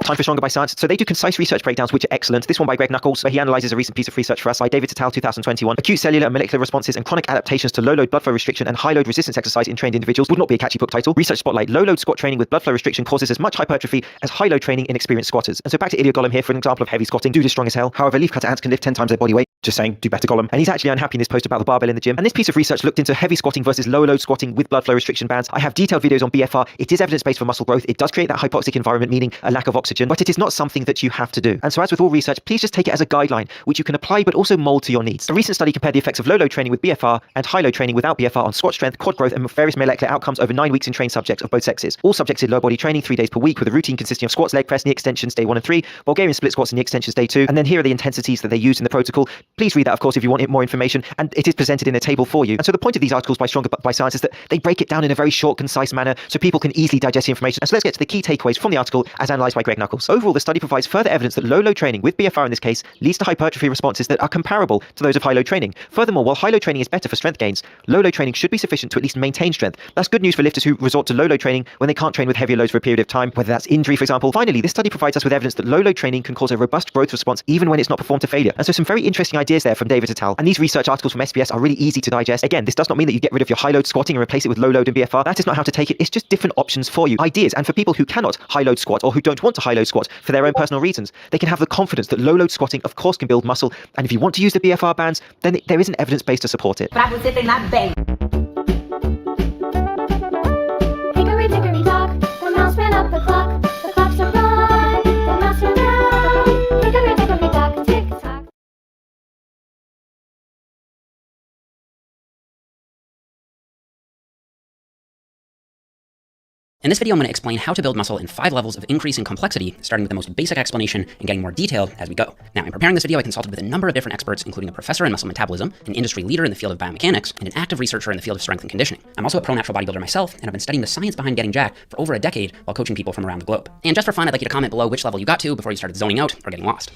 Time for Stronger by Science. So they do concise research breakdowns, which are excellent. This one by Greg Knuckles, where he analyzes a recent piece of research for us by David Tatal, 2021. Acute cellular and molecular responses and chronic adaptations to low-load blood flow restriction and high-load resistance exercise in trained individuals would not be a catchy book title. Research spotlight: low-load squat training with blood flow restriction causes as much hypertrophy as high-load training in experienced squatters. And so back to Ilya Gollum here for an example of heavy squatting. Dude is strong as hell. However, leafcutter ants can lift 10 times their body weight. Just saying, do better, Gollum. And he's actually unhappy in this post about the barbell in the gym. And this piece of research looked into heavy squatting versus low-load squatting with blood flow restriction bands. I have detailed videos on BFR. It is evidence-based for muscle growth. It does create that hypoxic environment, meaning a lack of oxygen, but it is not something that you have to do. And so as with all research, please just take it as a guideline, which you can apply but also mold to your needs. A recent study compared the effects of low-load training with BFR and high-load training without BFR on squat strength, quad growth, and various molecular outcomes over 9 weeks in trained subjects of both sexes. All subjects did lower body training 3 days per week with a routine consisting of squats, leg press, knee extensions day 1 and 3, Bulgarian split squats and knee extensions day 2. And then here are the intensities that they used in the protocol. Please read that, of course, if you want more information, and it is presented in a table for you. And so the point of these articles by Stronger by Science is that they break it down in a very short, concise manner so people can easily digest the information. And so let's get to the key takeaways from the article as analysed by Greg Knuckles. knuckles. Overall, the study provides further evidence that low-load training, with BFR in this case, leads to hypertrophy responses that are comparable to those of high-load training. Furthermore, while high-load training is better for strength gains, low-load training should be sufficient to at least maintain strength. That's good news for lifters who resort to low-load training when they can't train with heavier loads for a period of time, whether that's injury, for example. Finally, this study provides us with evidence that low-load training can cause a robust growth response even when it's not performed to failure. And so some very interesting ideas there from David et al. And these research articles from SBS are really easy to digest. Again, this does not mean that you get rid of your high-load squatting and replace it with low-load and BFR. That is not how to take it. It's just different options for you. Ideas. And for people who cannot high-load squat or who don't want to high-load squat for their own personal reasons, they can have the confidence that low-load squatting, of course, can build muscle. And if you want to use the BFR bands, then there is an evidence base to support it. Pra você treinar bem. Hickory dickory dock, the mouse ran up the clock. The clock struck one, the mouse ran round. Hickory dickory dock, tick tock. In this video, I'm going to explain how to build muscle in 5 levels of increase in complexity, starting with the most basic explanation and getting more detailed as we go. Now, in preparing this video, I consulted with a number of different experts, including a professor in muscle metabolism, an industry leader in the field of biomechanics, and an active researcher in the field of strength and conditioning. I'm also a pro-natural bodybuilder myself, and I've been studying the science behind getting jacked for over a decade while coaching people from around the globe. And just for fun, I'd like you to comment below which level you got to before you started zoning out or getting lost.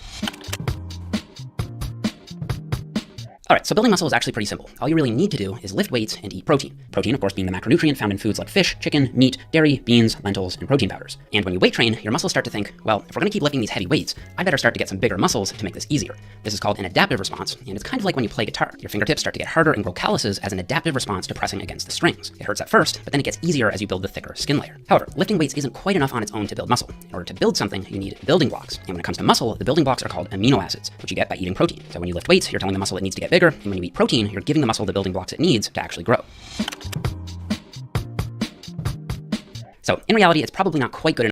Alright, so building muscle is actually pretty simple. All you really need to do is lift weights and eat protein. Protein, of course, being the macronutrient found in foods like fish, chicken, meat, dairy, beans, lentils, and protein powders. And when you weight train, your muscles start to think, well, if we're going to keep lifting these heavy weights, I better start to get some bigger muscles to make this easier. This is called an adaptive response, and it's kind of like when you play guitar. Your fingertips start to get harder and grow calluses as an adaptive response to pressing against the strings. It hurts at first, but then it gets easier as you build the thicker skin layer. However, lifting weights isn't quite enough on its own to build muscle. In order to build something, you need building blocks. And when it comes to muscle, the building blocks are called amino acids, which you get by eating protein. So when you lift weights, you're telling the muscle it needs to get bigger, and when you eat protein, you're giving the muscle the building blocks it needs to actually grow. So in reality, it's probably not quite good enough.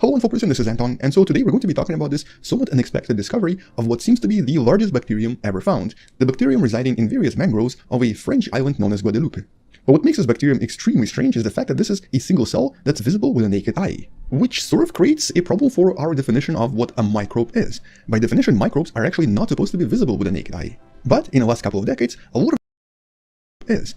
Hello InfoPerson, this is Anton, and so today we're going to be talking about this somewhat unexpected discovery of what seems to be the largest bacterium ever found, the bacterium residing in various mangroves of a French island known as Guadeloupe. But what makes this bacterium extremely strange is the fact that this is a single cell that's visible with a naked eye, which sort of creates a problem for our definition of what a microbe is. By definition, microbes are actually not supposed to be visible with a naked eye. But in the last couple of decades, a lot of is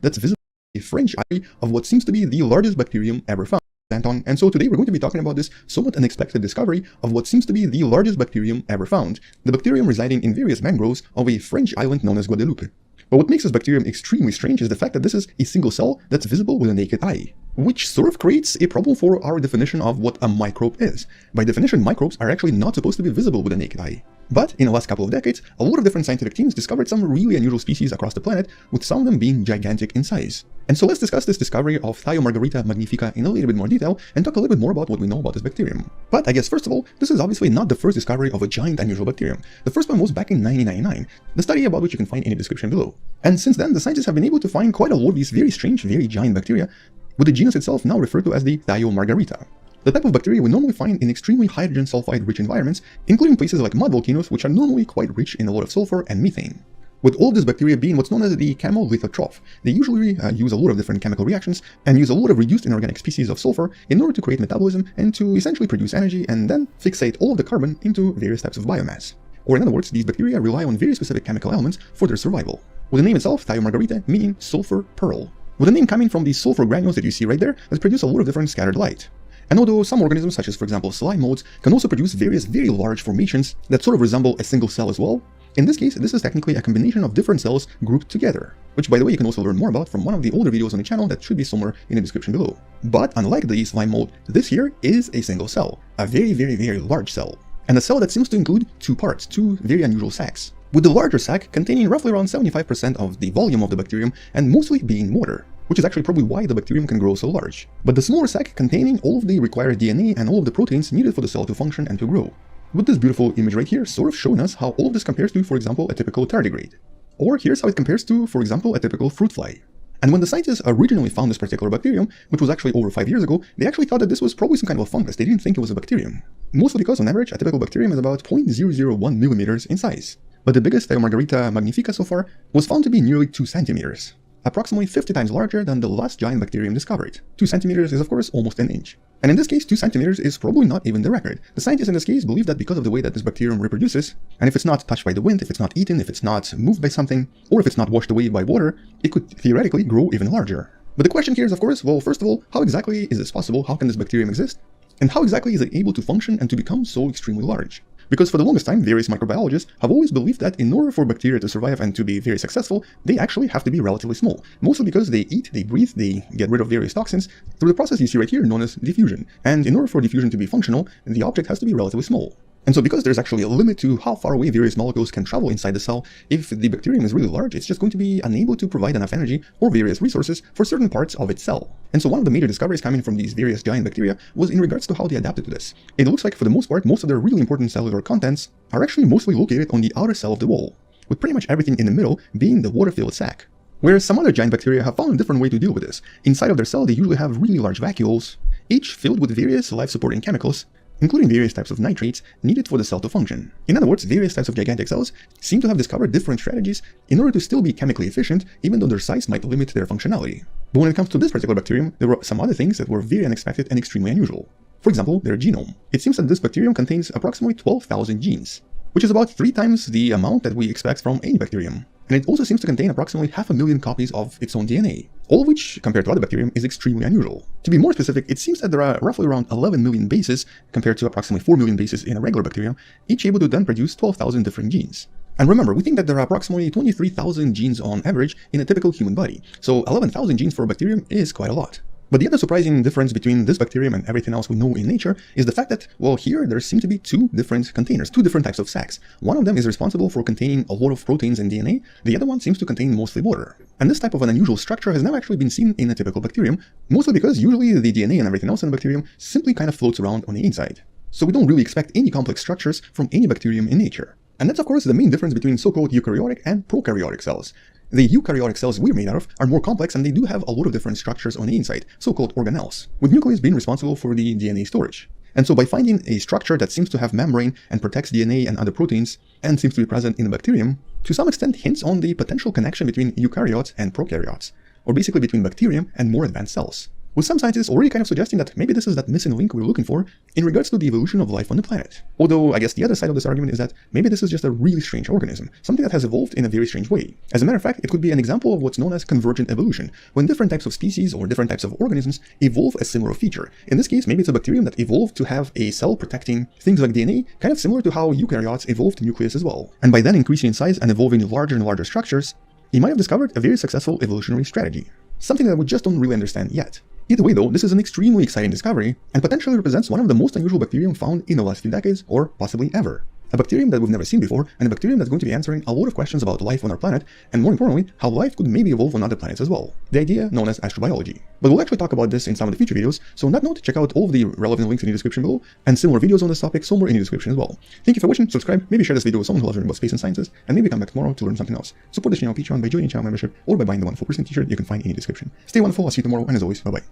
that's visible with a French eye of what seems to be the largest bacterium ever found. Anton, and so today we're going to be talking about this somewhat unexpected discovery of what seems to be the largest bacterium ever found, the bacterium residing in various mangroves of a French island known as Guadeloupe. But what makes this bacterium extremely strange is the fact that this is a single cell that's visible with a naked eye, which sort of creates a problem for our definition of what a microbe is. By definition, microbes are actually not supposed to be visible with a naked eye. But in the last couple of decades, a lot of different scientific teams discovered some really unusual species across the planet, with some of them being gigantic in size. And so let's discuss this discovery of Thaiomargarita magnifica in a little bit more detail and talk a little bit more about what we know about this bacterium. But I guess first of all, this is obviously not the first discovery of a giant unusual bacterium. The first one was back in 1999, the study about which you can find in the description below. And since then, the scientists have been able to find quite a lot of these very strange, very giant bacteria, with the genus itself now referred to as the Thaiomargarita. The type of bacteria we normally find in extremely hydrogen sulfide-rich environments, including places like mud volcanoes, which are normally quite rich in a lot of sulfur and methane. With all of this bacteria being what's known as the camolithotroph, they usually use a lot of different chemical reactions and use a lot of reduced inorganic species of sulfur in order to create metabolism and to essentially produce energy and then fixate all of the carbon into various types of biomass. Or in other words, these bacteria rely on very specific chemical elements for their survival. With the name itself, Thaiomargarita, meaning sulfur pearl. With the name coming from these sulfur granules that you see right there that produce a lot of different scattered light. And although some organisms, such as for example slime molds, can also produce various very large formations that sort of resemble a single cell as well, in this case, this is technically a combination of different cells grouped together, which by the way you can also learn more about from one of the older videos on the channel that should be somewhere in the description below. But unlike the slime mold, this here is a single cell, a very large cell, and a cell that seems to include two parts, two very unusual sacs, with the larger sac containing roughly around 75% of the volume of the bacterium and mostly being water, which is actually probably why the bacterium can grow so large. But the smaller sac containing all of the required DNA and all of the proteins needed for the cell to function and to grow. With this beautiful image right here sort of showing us how all of this compares to, for example, a typical tardigrade. Or here's how it compares to, for example, a typical fruit fly. And when the scientists originally found this particular bacterium, which was actually over 5 years ago, they actually thought that this was probably some kind of a fungus. They didn't think it was a bacterium. Mostly because on average, a typical bacterium is about 0.001 millimeters in size. But the biggest Thaiomargarita magnifica so far was found to be nearly 2 centimeters. Approximately 50 times larger than the last giant bacterium discovered. 2 centimeters is of course almost an inch. And in this case, 2 centimeters is probably not even the record. The scientists in this case believe that because of the way that this bacterium reproduces, and if it's not touched by the wind, if it's not eaten, if it's not moved by something, or if it's not washed away by water, it could theoretically grow even larger. But the question here is of course, well, first of all, how exactly is this possible? How can this bacterium exist? And how exactly is it able to function and to become so extremely large? Because for the longest time, various microbiologists have always believed that in order for bacteria to survive and to be very successful, they actually have to be relatively small. Mostly because they eat, they breathe, they get rid of various toxins through the process you see right here known as diffusion. And in order for diffusion to be functional, the object has to be relatively small. And so because there's actually a limit to how far away various molecules can travel inside the cell, if the bacterium is really large, it's just going to be unable to provide enough energy or various resources for certain parts of its cell. And so one of the major discoveries coming from these various giant bacteria was in regards to how they adapted to this. It looks like for the most part, most of their really important cellular contents are actually mostly located on the outer cell of the wall, with pretty much everything in the middle being the water-filled sac. Whereas some other giant bacteria have found a different way to deal with this. Inside of their cell, they usually have really large vacuoles, each filled with various life-supporting chemicals, including various types of nitrates needed for the cell to function. In other words, various types of gigantic cells seem to have discovered different strategies in order to still be chemically efficient, even though their size might limit their functionality. But when it comes to this particular bacterium, there were some other things that were very unexpected and extremely unusual. For example, their genome. It seems that this bacterium contains approximately 12,000 genes, which is about 3 times the amount that we expect from any bacterium. And it also seems to contain approximately 500,000 copies of its own DNA, all of which, compared to other bacterium, is extremely unusual. To be more specific, it seems that there are roughly around 11 million bases, compared to approximately 4 million bases in a regular bacterium, each able to then produce 12,000 different genes. And remember, we think that there are approximately 23,000 genes on average in a typical human body, so 11,000 genes for a bacterium is quite a lot. But the other surprising difference between this bacterium and everything else we know in nature is the fact that, well, here there seem to be 2 different containers, 2 different types of sacs. One of them is responsible for containing a lot of proteins and DNA, the other one seems to contain mostly water. And this type of an unusual structure has never actually been seen in a typical bacterium, mostly because usually the DNA and everything else in the bacterium simply kind of floats around on the inside. So we don't really expect any complex structures from any bacterium in nature. And that's of course the main difference between so-called eukaryotic and prokaryotic cells. The eukaryotic cells we're made out of are more complex and they do have a lot of different structures on the inside, so-called organelles, with nucleus being responsible for the DNA storage. And so by finding a structure that seems to have membrane and protects DNA and other proteins, and seems to be present in the bacterium, to some extent hints on the potential connection between eukaryotes and prokaryotes, or basically between bacterium and more advanced cells. With some scientists already kind of suggesting that maybe this is that missing link we're looking for in regards to the evolution of life on the planet. Although I guess the other side of this argument is that maybe this is just a really strange organism, something that has evolved in a very strange way. As a matter of fact, it could be an example of what's known as convergent evolution, when different types of species or different types of organisms evolve a similar feature. In this case, maybe it's a bacterium that evolved to have a cell protecting things like DNA, kind of similar to how eukaryotes evolved nucleus as well. And by then increasing in size and evolving in larger and larger structures, he might have discovered a very successful evolutionary strategy. Something that we just don't really understand yet. Either way though, this is an extremely exciting discovery, and potentially represents one of the most unusual bacterium found in the last few decades, or possibly ever. A bacterium that we've never seen before, and a bacterium that's going to be answering a lot of questions about life on our planet, and more importantly, how life could maybe evolve on other planets as well. The idea known as astrobiology. But we'll actually talk about this in some of the future videos, so on that note, check out all of the relevant links in the description below, and similar videos on this topic somewhere in the description as well. Thank you for watching, subscribe, maybe share this video with someone who loves learning about space and sciences, and maybe come back tomorrow to learn something else. Support this channel on Patreon by joining channel membership, or by buying the 1% t-shirt you can find in the description. Stay wonderful, I'll see you tomorrow, and as always, bye bye.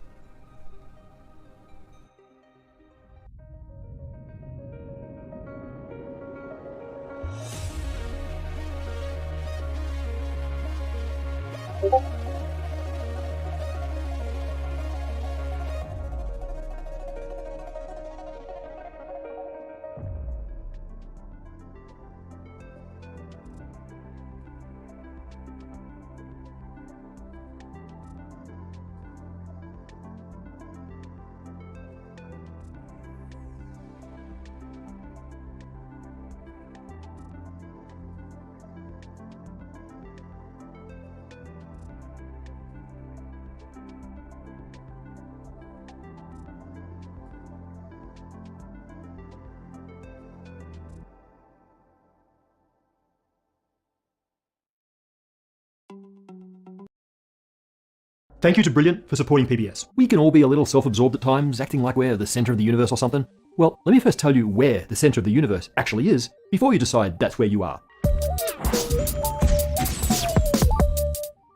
Thank you to Brilliant for supporting PBS. We can all be a little self-absorbed at times, acting like we're the center of the universe or something. Well, let me first tell you where the center of the universe actually is, before you decide that's where you are.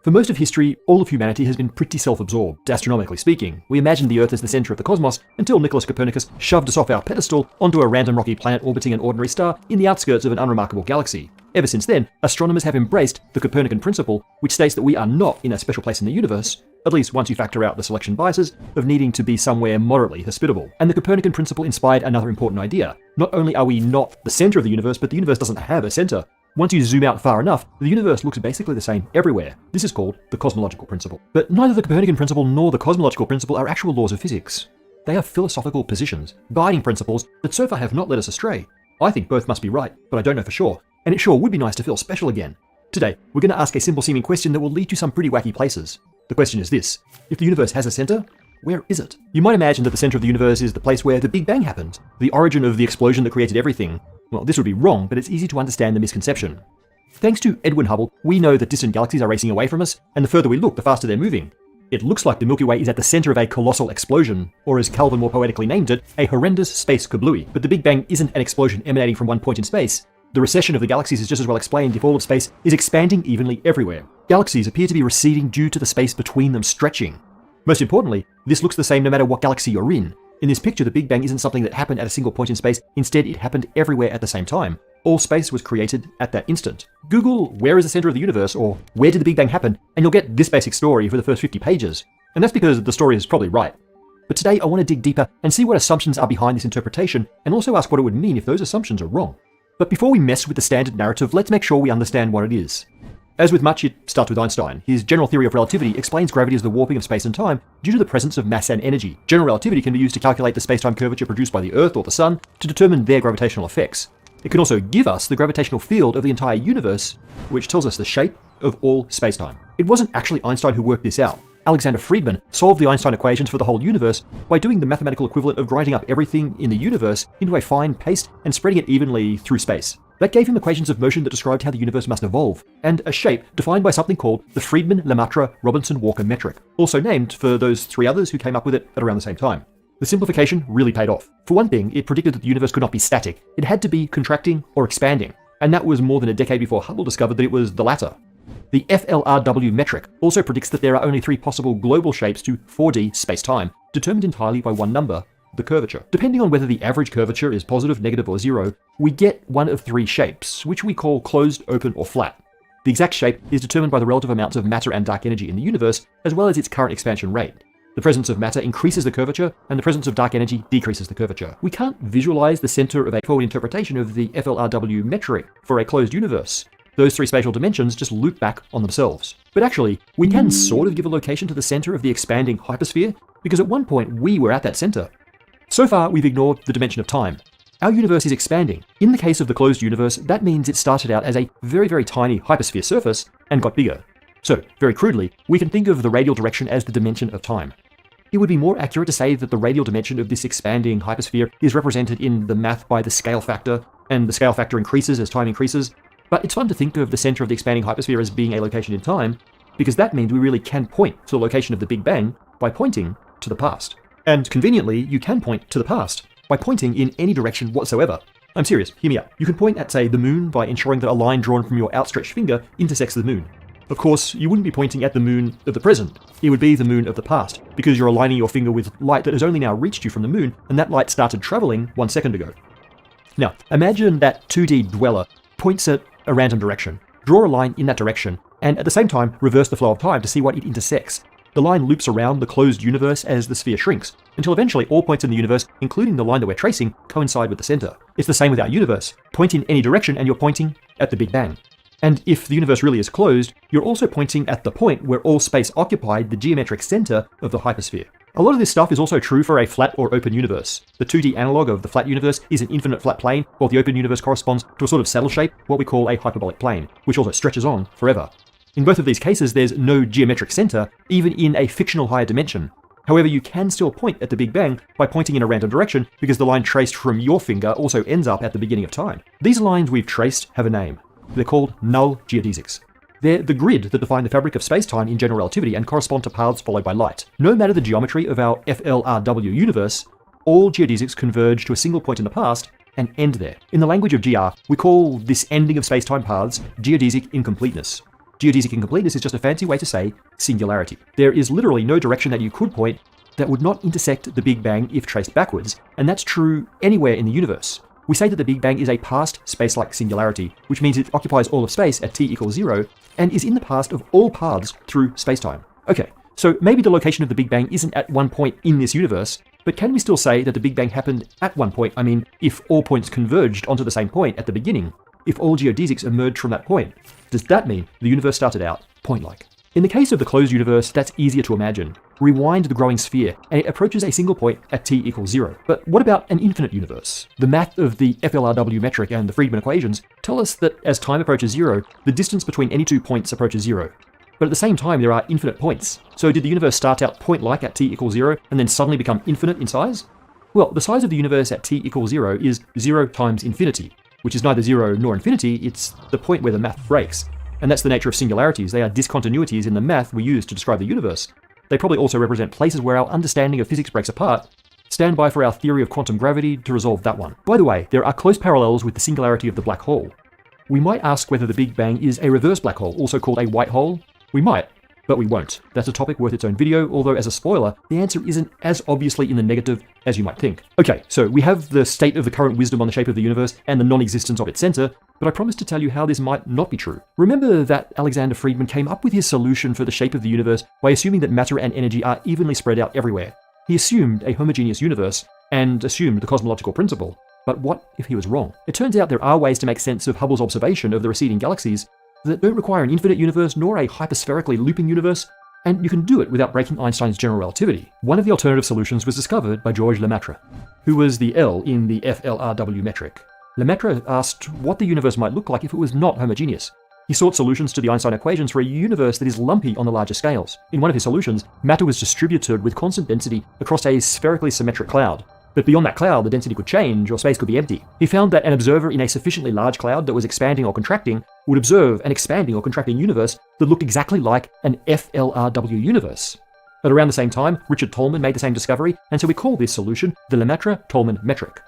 For most of history, all of humanity has been pretty self-absorbed, astronomically speaking. We imagined the Earth as the center of the cosmos until Nicholas Copernicus shoved us off our pedestal onto a random rocky planet orbiting an ordinary star in the outskirts of an unremarkable galaxy. Ever since then, astronomers have embraced the Copernican principle, which states that we are not in a special place in the universe, at least once you factor out the selection biases of needing to be somewhere moderately hospitable. And the Copernican principle inspired another important idea. Not only are we not the center of the universe, but the universe doesn't have a center. Once you zoom out far enough, the universe looks basically the same everywhere. This is called the cosmological principle. But neither the Copernican principle nor the cosmological principle are actual laws of physics. They are philosophical positions, guiding principles that so far have not led us astray. I think both must be right, but I don't know for sure, and it sure would be nice to feel special again. Today, we're going to ask a simple-seeming question that will lead to some pretty wacky places. The question is this: if the universe has a center, where is it? You might imagine that the center of the universe is the place where the Big Bang happened, the origin of the explosion that created everything. Well, this would be wrong, but it's easy to understand the misconception. Thanks to Edwin Hubble, we know that distant galaxies are racing away from us, and the further we look, the faster they're moving. It looks like the Milky Way is at the center of a colossal explosion, or as Kelvin more poetically named it, a horrendous space kablooey. But the Big Bang isn't an explosion emanating from one point in space. The recession of the galaxies is just as well explained if all of space is expanding evenly everywhere. Galaxies appear to be receding due to the space between them stretching. Most importantly, this looks the same no matter what galaxy you're in. In this picture, the Big Bang isn't something that happened at a single point in space. Instead, it happened everywhere at the same time. All space was created at that instant. Google "where is the center of the universe" or "where did the Big Bang happen?" and you'll get this basic story for the first 50 pages. And that's because the story is probably right. But today I want to dig deeper and see what assumptions are behind this interpretation, and also ask what it would mean if those assumptions are wrong. But before we mess with the standard narrative, let's make sure we understand what it is. As with much, it starts with Einstein. His general theory of relativity explains gravity as the warping of space and time due to the presence of mass and energy. General relativity can be used to calculate the space-time curvature produced by the Earth or the Sun to determine their gravitational effects. It can also give us the gravitational field of the entire universe, which tells us the shape of all space-time. It wasn't actually Einstein who worked this out. Alexander Friedmann solved the Einstein equations for the whole universe by doing the mathematical equivalent of grinding up everything in the universe into a fine paste and spreading it evenly through space. That gave him equations of motion that described how the universe must evolve, and a shape defined by something called the Friedmann-Lemaitre-Robinson-Walker metric, also named for those three others who came up with it at around the same time. The simplification really paid off. For one thing, it predicted that the universe could not be static. It had to be contracting or expanding, and that was more than a decade before Hubble discovered that it was the latter. The FLRW metric also predicts that there are only three possible global shapes to 4D space-time, determined entirely by one number, the curvature. Depending on whether the average curvature is positive, negative, or zero, we get one of three shapes, which we call closed, open, or flat. The exact shape is determined by the relative amounts of matter and dark energy in the universe, as well as its current expansion rate. The presence of matter increases the curvature, and the presence of dark energy decreases the curvature. We can't visualize the center of a forward interpretation of the FLRW metric for a closed universe. Those three spatial dimensions just loop back on themselves. But actually, we can sort of give a location to the center of the expanding hypersphere, because at one point we were at that center. So far, we've ignored the dimension of time. Our universe is expanding. In the case of the closed universe, that means it started out as a very, very tiny hypersphere surface and got bigger. So, very crudely, we can think of the radial direction as the dimension of time. It would be more accurate to say that the radial dimension of this expanding hypersphere is represented in the math by the scale factor, and the scale factor increases as time increases. But it's fun to think of the center of the expanding hypersphere as being a location in time, because that means we really can point to the location of the Big Bang by pointing to the past. And conveniently, you can point to the past by pointing in any direction whatsoever. I'm serious, hear me out. You can point at, say, the moon by ensuring that a line drawn from your outstretched finger intersects the moon. Of course, you wouldn't be pointing at the moon of the present. It would be the moon of the past, because you're aligning your finger with light that has only now reached you from the moon, and that light started traveling 1 second ago. Now, imagine that 2D dweller points at a random direction. Draw a line in that direction, and at the same time, reverse the flow of time to see what it intersects. The line loops around the closed universe as the sphere shrinks, until eventually all points in the universe, including the line that we're tracing, coincide with the center. It's the same with our universe. Point in any direction and you're pointing at the Big Bang. And if the universe really is closed, you're also pointing at the point where all space occupied the geometric center of the hypersphere. A lot of this stuff is also true for a flat or open universe. The 2D analog of the flat universe is an infinite flat plane, while the open universe corresponds to a sort of saddle shape, what we call a hyperbolic plane, which also stretches on forever. In both of these cases, there's no geometric center, even in a fictional higher dimension. However, you can still point at the Big Bang by pointing in a random direction, because the line traced from your finger also ends up at the beginning of time. These lines we've traced have a name. They're called null geodesics. They're the grid that define the fabric of space-time in general relativity and correspond to paths followed by light. No matter the geometry of our FLRW universe, all geodesics converge to a single point in the past and end there. In the language of GR, we call this ending of space-time paths geodesic incompleteness. Geodesic incompleteness is just a fancy way to say singularity. There is literally no direction that you could point that would not intersect the Big Bang if traced backwards, and that's true anywhere in the universe. We say that the Big Bang is a past space-like singularity, which means it occupies all of space at t=0 and is in the past of all paths through spacetime. Okay, so maybe the location of the Big Bang isn't at one point in this universe, but can we still say that the Big Bang happened at one point? I mean, if all points converged onto the same point at the beginning, if all geodesics emerged from that point, does that mean the universe started out point-like? In the case of the closed universe, that's easier to imagine. Rewind the growing sphere, and it approaches a single point at t=0. But what about an infinite universe? The math of the FLRW metric and the Friedmann equations tell us that as time approaches 0, the distance between any two points approaches 0. But at the same time, there are infinite points. So did the universe start out point-like at t=0 and then suddenly become infinite in size? Well, the size of the universe at t=0 is 0 times infinity, which is neither 0 nor infinity, it's the point where the math breaks. And that's the nature of singularities. They are discontinuities in the math we use to describe the universe. They probably also represent places where our understanding of physics breaks apart. Stand by for our theory of quantum gravity to resolve that one. By the way, there are close parallels with the singularity of the black hole. We might ask whether the Big Bang is a reverse black hole, also called a white hole. We might, but we won't. That's a topic worth its own video, although as a spoiler, the answer isn't as obviously in the negative as you might think. Okay, so we have the state of the current wisdom on the shape of the universe and the non-existence of its center, but I promise to tell you how this might not be true. Remember that Alexander Friedmann came up with his solution for the shape of the universe by assuming that matter and energy are evenly spread out everywhere. He assumed a homogeneous universe, and assumed the cosmological principle. But what if he was wrong? It turns out there are ways to make sense of Hubble's observation of the receding galaxies that don't require an infinite universe nor a hyperspherically looping universe, and you can do it without breaking Einstein's general relativity. One of the alternative solutions was discovered by Georges Lemaitre, who was the L in the FLRW metric. Lemaitre asked what the universe might look like if it was not homogeneous. He sought solutions to the Einstein equations for a universe that is lumpy on the larger scales. In one of his solutions, matter was distributed with constant density across a spherically symmetric cloud. But beyond that cloud, the density could change, or space could be empty. He found that an observer in a sufficiently large cloud that was expanding or contracting would observe an expanding or contracting universe that looked exactly like an FLRW universe. At around the same time, Richard Tolman made the same discovery, and so we call this solution the Lemaitre-Tolman metric.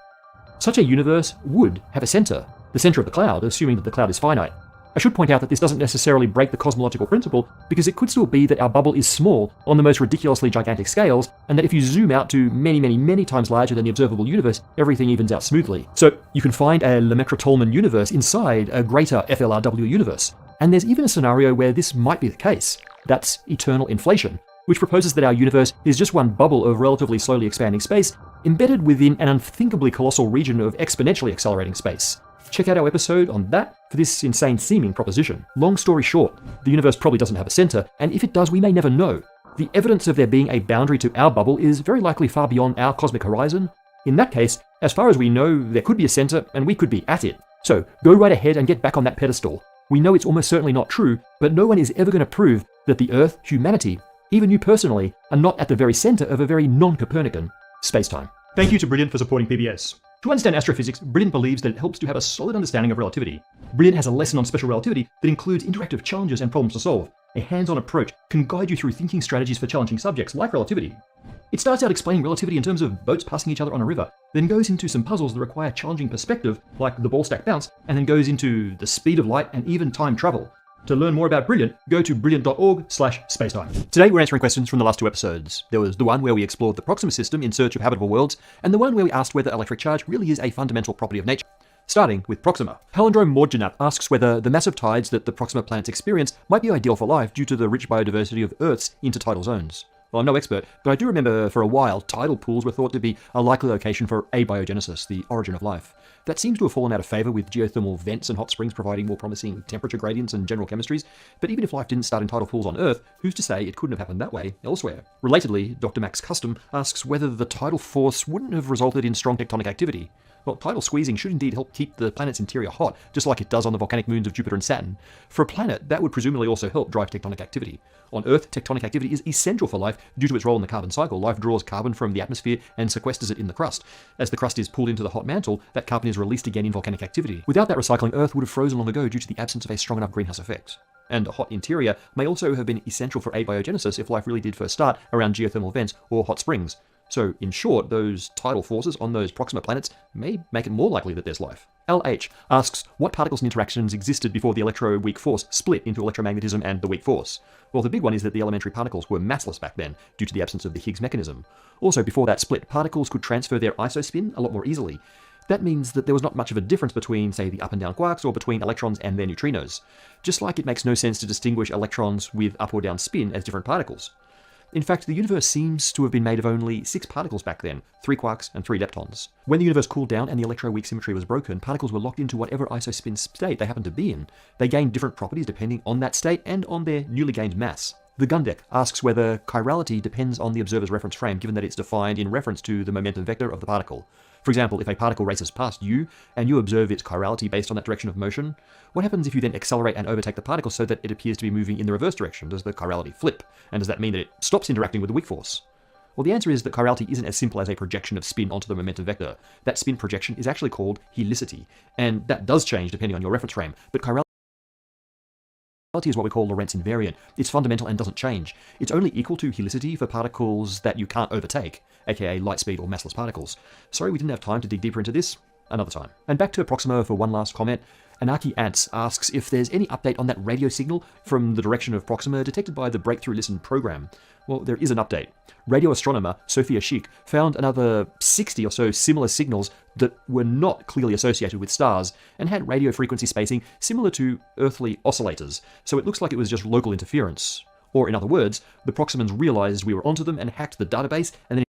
Such a universe would have a center, the center of the cloud, assuming that the cloud is finite. I should point out that this doesn't necessarily break the cosmological principle, because it could still be that our bubble is small on the most ridiculously gigantic scales, and that if you zoom out to many, many, many times larger than the observable universe, everything evens out smoothly. So you can find a Lemaitre-Tolman universe inside a greater FLRW universe. And there's even a scenario where this might be the case. That's eternal inflation, which proposes that our universe is just one bubble of relatively slowly expanding space, embedded within an unthinkably colossal region of exponentially accelerating space. Check out our episode on that for this insane seeming proposition. Long story short, the universe probably doesn't have a center, and if it does, we may never know. The evidence of there being a boundary to our bubble is very likely far beyond our cosmic horizon. In that case, as far as we know, there could be a center, and we could be at it. So go right ahead and get back on that pedestal. We know it's almost certainly not true, but no one is ever going to prove that the Earth, humanity, even you personally, are not at the very center of a very non-Copernican spacetime. Thank you to Brilliant for supporting PBS. To understand astrophysics, Brilliant believes that it helps to have a solid understanding of relativity. Brilliant has a lesson on special relativity that includes interactive challenges and problems to solve. A hands-on approach can guide you through thinking strategies for challenging subjects like relativity. It starts out explaining relativity in terms of boats passing each other on a river, then goes into some puzzles that require challenging perspective, like the ball stack bounce, and then goes into the speed of light and even time travel. To learn more about Brilliant, go to brilliant.org/spacetime. Today we're answering questions from the last two episodes. There was the one where we explored the Proxima system in search of habitable worlds, and the one where we asked whether electric charge really is a fundamental property of nature. Starting with Proxima. Palindrome Morjanath asks whether the massive tides that the Proxima planets experience might be ideal for life due to the rich biodiversity of Earth's intertidal zones. Well, I'm no expert, but I do remember for a while tidal pools were thought to be a likely location for abiogenesis, the origin of life. That seems to have fallen out of favour with geothermal vents and hot springs providing more promising temperature gradients and general chemistries, but even if life didn't start in tidal pools on Earth, who's to say it couldn't have happened that way elsewhere? Relatedly, Dr. Max Custom asks whether the tidal force wouldn't have resulted in strong tectonic activity. Well, tidal squeezing should indeed help keep the planet's interior hot, just like it does on the volcanic moons of Jupiter and Saturn. For a planet, that would presumably also help drive tectonic activity. On Earth, tectonic activity is essential for life due to its role in the carbon cycle. Life draws carbon from the atmosphere and sequesters it in the crust. As the crust is pulled into the hot mantle, that carbon is released again in volcanic activity. Without that recycling, Earth would have frozen long ago due to the absence of a strong enough greenhouse effect. And a hot interior may also have been essential for abiogenesis if life really did first start around geothermal vents or hot springs. So, in short, those tidal forces on those Proxima planets may make it more likely that there's life. LH asks what particles and interactions existed before the electroweak force split into electromagnetism and the weak force. Well, the big one is that the elementary particles were massless back then, due to the absence of the Higgs mechanism. Also, before that split, particles could transfer their isospin a lot more easily. That means that there was not much of a difference between, say, the up and down quarks or between electrons and their neutrinos. Just like it makes no sense to distinguish electrons with up or down spin as different particles. In fact, the universe seems to have been made of only 6 particles back then, 3 quarks and 3 leptons. When the universe cooled down and the electroweak symmetry was broken, particles were locked into whatever isospin state they happened to be in. They gained different properties depending on that state and on their newly gained mass. The Gundek asks whether chirality depends on the observer's reference frame, given that it's defined in reference to the momentum vector of the particle. For example, if a particle races past you, and you observe its chirality based on that direction of motion, what happens if you then accelerate and overtake the particle so that it appears to be moving in the reverse direction? Does the chirality flip? And does that mean that it stops interacting with the weak force? Well, the answer is that chirality isn't as simple as a projection of spin onto the momentum vector. That spin projection is actually called helicity, and that does change depending on your reference frame, but chirality is what we call Lorentz invariant. It's fundamental and doesn't change. It's only equal to helicity for particles that you can't overtake, aka light speed or massless particles. Sorry we didn't have time to dig deeper into this. Another time. And back to Proxima for one last comment. Anarchy Ants asks if there's any update on that radio signal from the direction of Proxima detected by the Breakthrough Listen program. Well, there is an update. Radio astronomer Sophia Schick found another 60 or so similar signals that were not clearly associated with stars and had radio frequency spacing similar to earthly oscillators, so it looks like it was just local interference. Or in other words, the Proximans realized we were onto them and hacked the database and then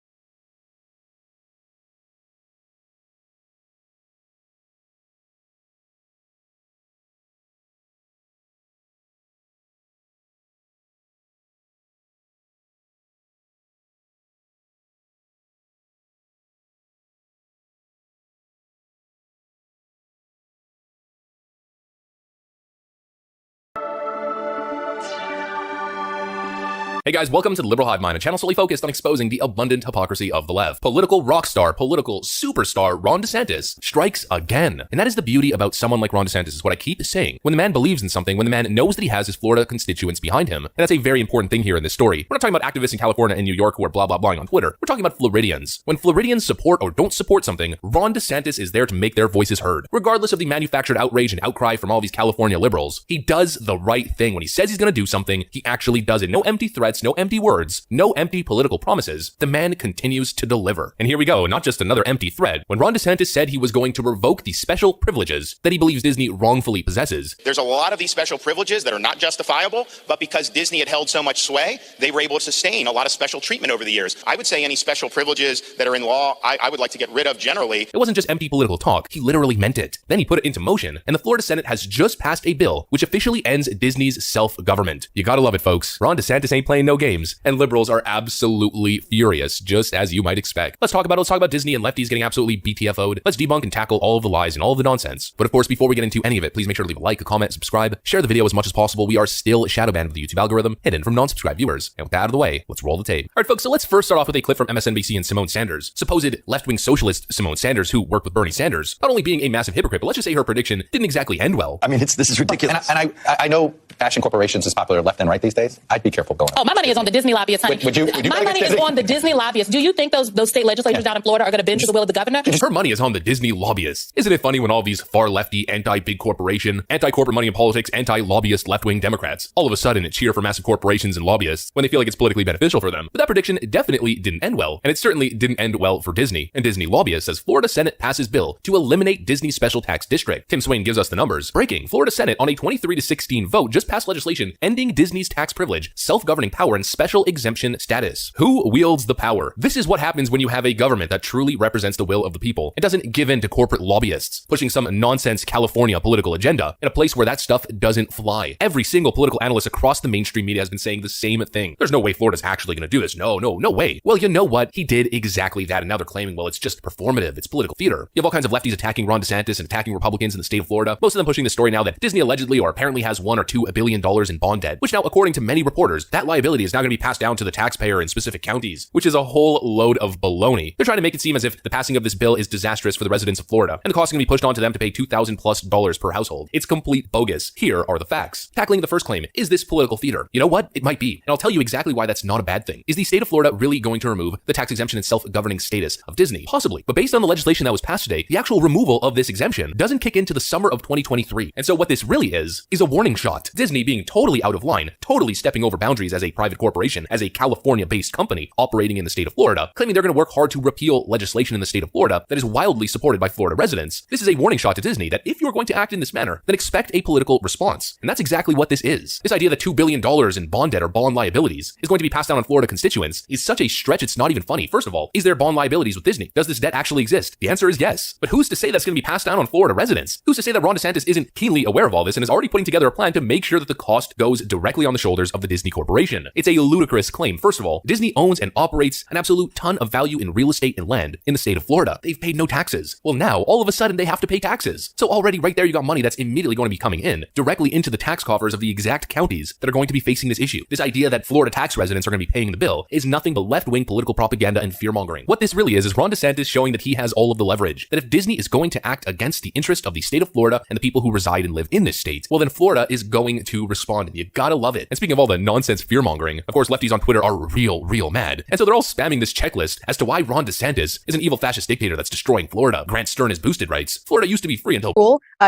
Hey guys, welcome to the Liberal Hive Mind, a channel solely focused on exposing the abundant hypocrisy of the left. Political rock star, political superstar Ron DeSantis strikes again. And that is the beauty about someone like Ron DeSantis, is what I keep saying. When the man believes in something, when the man knows that he has his Florida constituents behind him, and that's a very important thing here in this story. We're not talking about activists in California and New York who are blah blah blahing on Twitter. We're talking about Floridians. When Floridians support or don't support something, Ron DeSantis is there to make their voices heard. Regardless of the manufactured outrage and outcry from all these California liberals, he does the right thing. When he says he's going to do something, he actually does it. No empty threats, no empty words, no empty political promises. The man continues to deliver. And here we go, not just another empty thread. When Ron DeSantis said he was going to revoke the special privileges that he believes Disney wrongfully possesses. There's a lot of these special privileges that are not justifiable, but because Disney had held so much sway, they were able to sustain a lot of special treatment over the years. I would say any special privileges that are in law, I would like to get rid of generally. It wasn't just empty political talk, he literally meant it. Then he put it into motion, and the Florida Senate has just passed a bill which officially ends Disney's self-government. You gotta love it, folks. Ron DeSantis ain't playing no games, and liberals are absolutely furious, just as you might expect. Let's talk about Disney and lefties getting absolutely BTFO'd. Let's debunk and tackle all of the lies and all of the nonsense. But of course, before we get into any of it, please make sure to leave a like, a comment, subscribe, share the video as much as possible. We are still shadow banned with the YouTube algorithm, hidden from non-subscribed viewers. And with that out of the way, let's roll the tape. All right, folks, so let's first start off with a clip from MSNBC and Simone Sanders, supposed left-wing socialist Simone Sanders, who worked with Bernie Sanders, not only being a massive hypocrite, but let's just say her prediction didn't exactly end well. I mean, this is ridiculous. And I know bashing corporations is popular left and right these days. I'd be careful going. Oh, my money is on the Disney lobbyists, honey. Would you my money is on the Disney lobbyists. Do you think those state legislators down in Florida are going to bend to the will of the governor? Her money is on the Disney lobbyists. Isn't it funny when all these far lefty, anti-big corporation, anti-corporate money in politics, anti-lobbyist left-wing Democrats all of a sudden cheer for massive corporations and lobbyists when they feel like it's politically beneficial for them? But that prediction definitely didn't end well, and it certainly didn't end well for Disney and Disney lobbyists as Florida Senate passes bill to eliminate Disney's special tax district. Tim Swain gives us the numbers. Breaking: Florida Senate on a 23-16 vote just passed legislation ending Disney's tax privilege, self-governing power, and special exemption status. Who wields the power? This is what happens when you have a government that truly represents the will of the people and doesn't give in to corporate lobbyists pushing some nonsense California political agenda in a place where that stuff doesn't fly. Every single political analyst across the mainstream media has been saying the same thing. There's no way Florida's actually going to do this. No way. Well, you know what? He did exactly that, and now they're claiming, well, it's just performative. It's political theater. You have all kinds of lefties attacking Ron DeSantis and attacking Republicans in the state of Florida. Most of them pushing the story now that Disney allegedly or apparently has $1 or $2 billion in bond debt, which now, according to many reporters, that liability is now going to be passed down to the taxpayer in specific counties, which is a whole load of baloney. They're trying to make it seem as if the passing of this bill is disastrous for the residents of Florida, and the cost is going to be pushed onto them to pay $2,000+ per household. It's complete bogus. Here are the facts. Tackling the first claim, is this political theater? You know what? It might be, and I'll tell you exactly why that's not a bad thing. Is the state of Florida really going to remove the tax exemption and self-governing status of Disney? Possibly, but based on the legislation that was passed today, the actual removal of this exemption doesn't kick into the summer of 2023. And so what this really is a warning shot. Disney being totally out of line, totally stepping over boundaries as a private corporation, as a California-based company operating in the state of Florida, claiming they're going to work hard to repeal legislation in the state of Florida that is wildly supported by Florida residents. This is a warning shot to Disney that if you're going to act in this manner, then expect a political response. And that's exactly what this is. This idea that $2 billion in bond debt or bond liabilities is going to be passed down on Florida constituents is such a stretch it's not even funny. First of all, is there bond liabilities with Disney? Does this debt actually exist? The answer is yes. But who's to say that's going to be passed down on Florida residents? Who's to say that Ron DeSantis isn't keenly aware of all this and is already putting together a plan to make sure that the cost goes directly on the shoulders of the Disney Corporation? It's a ludicrous claim. First of all, Disney owns and operates an absolute ton of value in real estate and land in the state of Florida. They've paid no taxes. Well, now, all of a sudden, they have to pay taxes. So already right there, you got money that's immediately going to be coming in directly into the tax coffers of the exact counties that are going to be facing this issue. This idea that Florida tax residents are going to be paying the bill is nothing but left-wing political propaganda and fear-mongering. What this really is Ron DeSantis showing that he has all of the leverage, that if Disney is going to act against the interest of the state of Florida and the people who reside and live in this state, well, then Florida is going to respond, and you gotta love it. And speaking of all the nonsense fear-mongering, of course, lefties on Twitter are real mad. And so they're all spamming this checklist as to why Ron DeSantis is an evil fascist dictator that's destroying Florida. Grant Stern has boosted rights. Florida used to be free until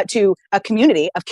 to a community of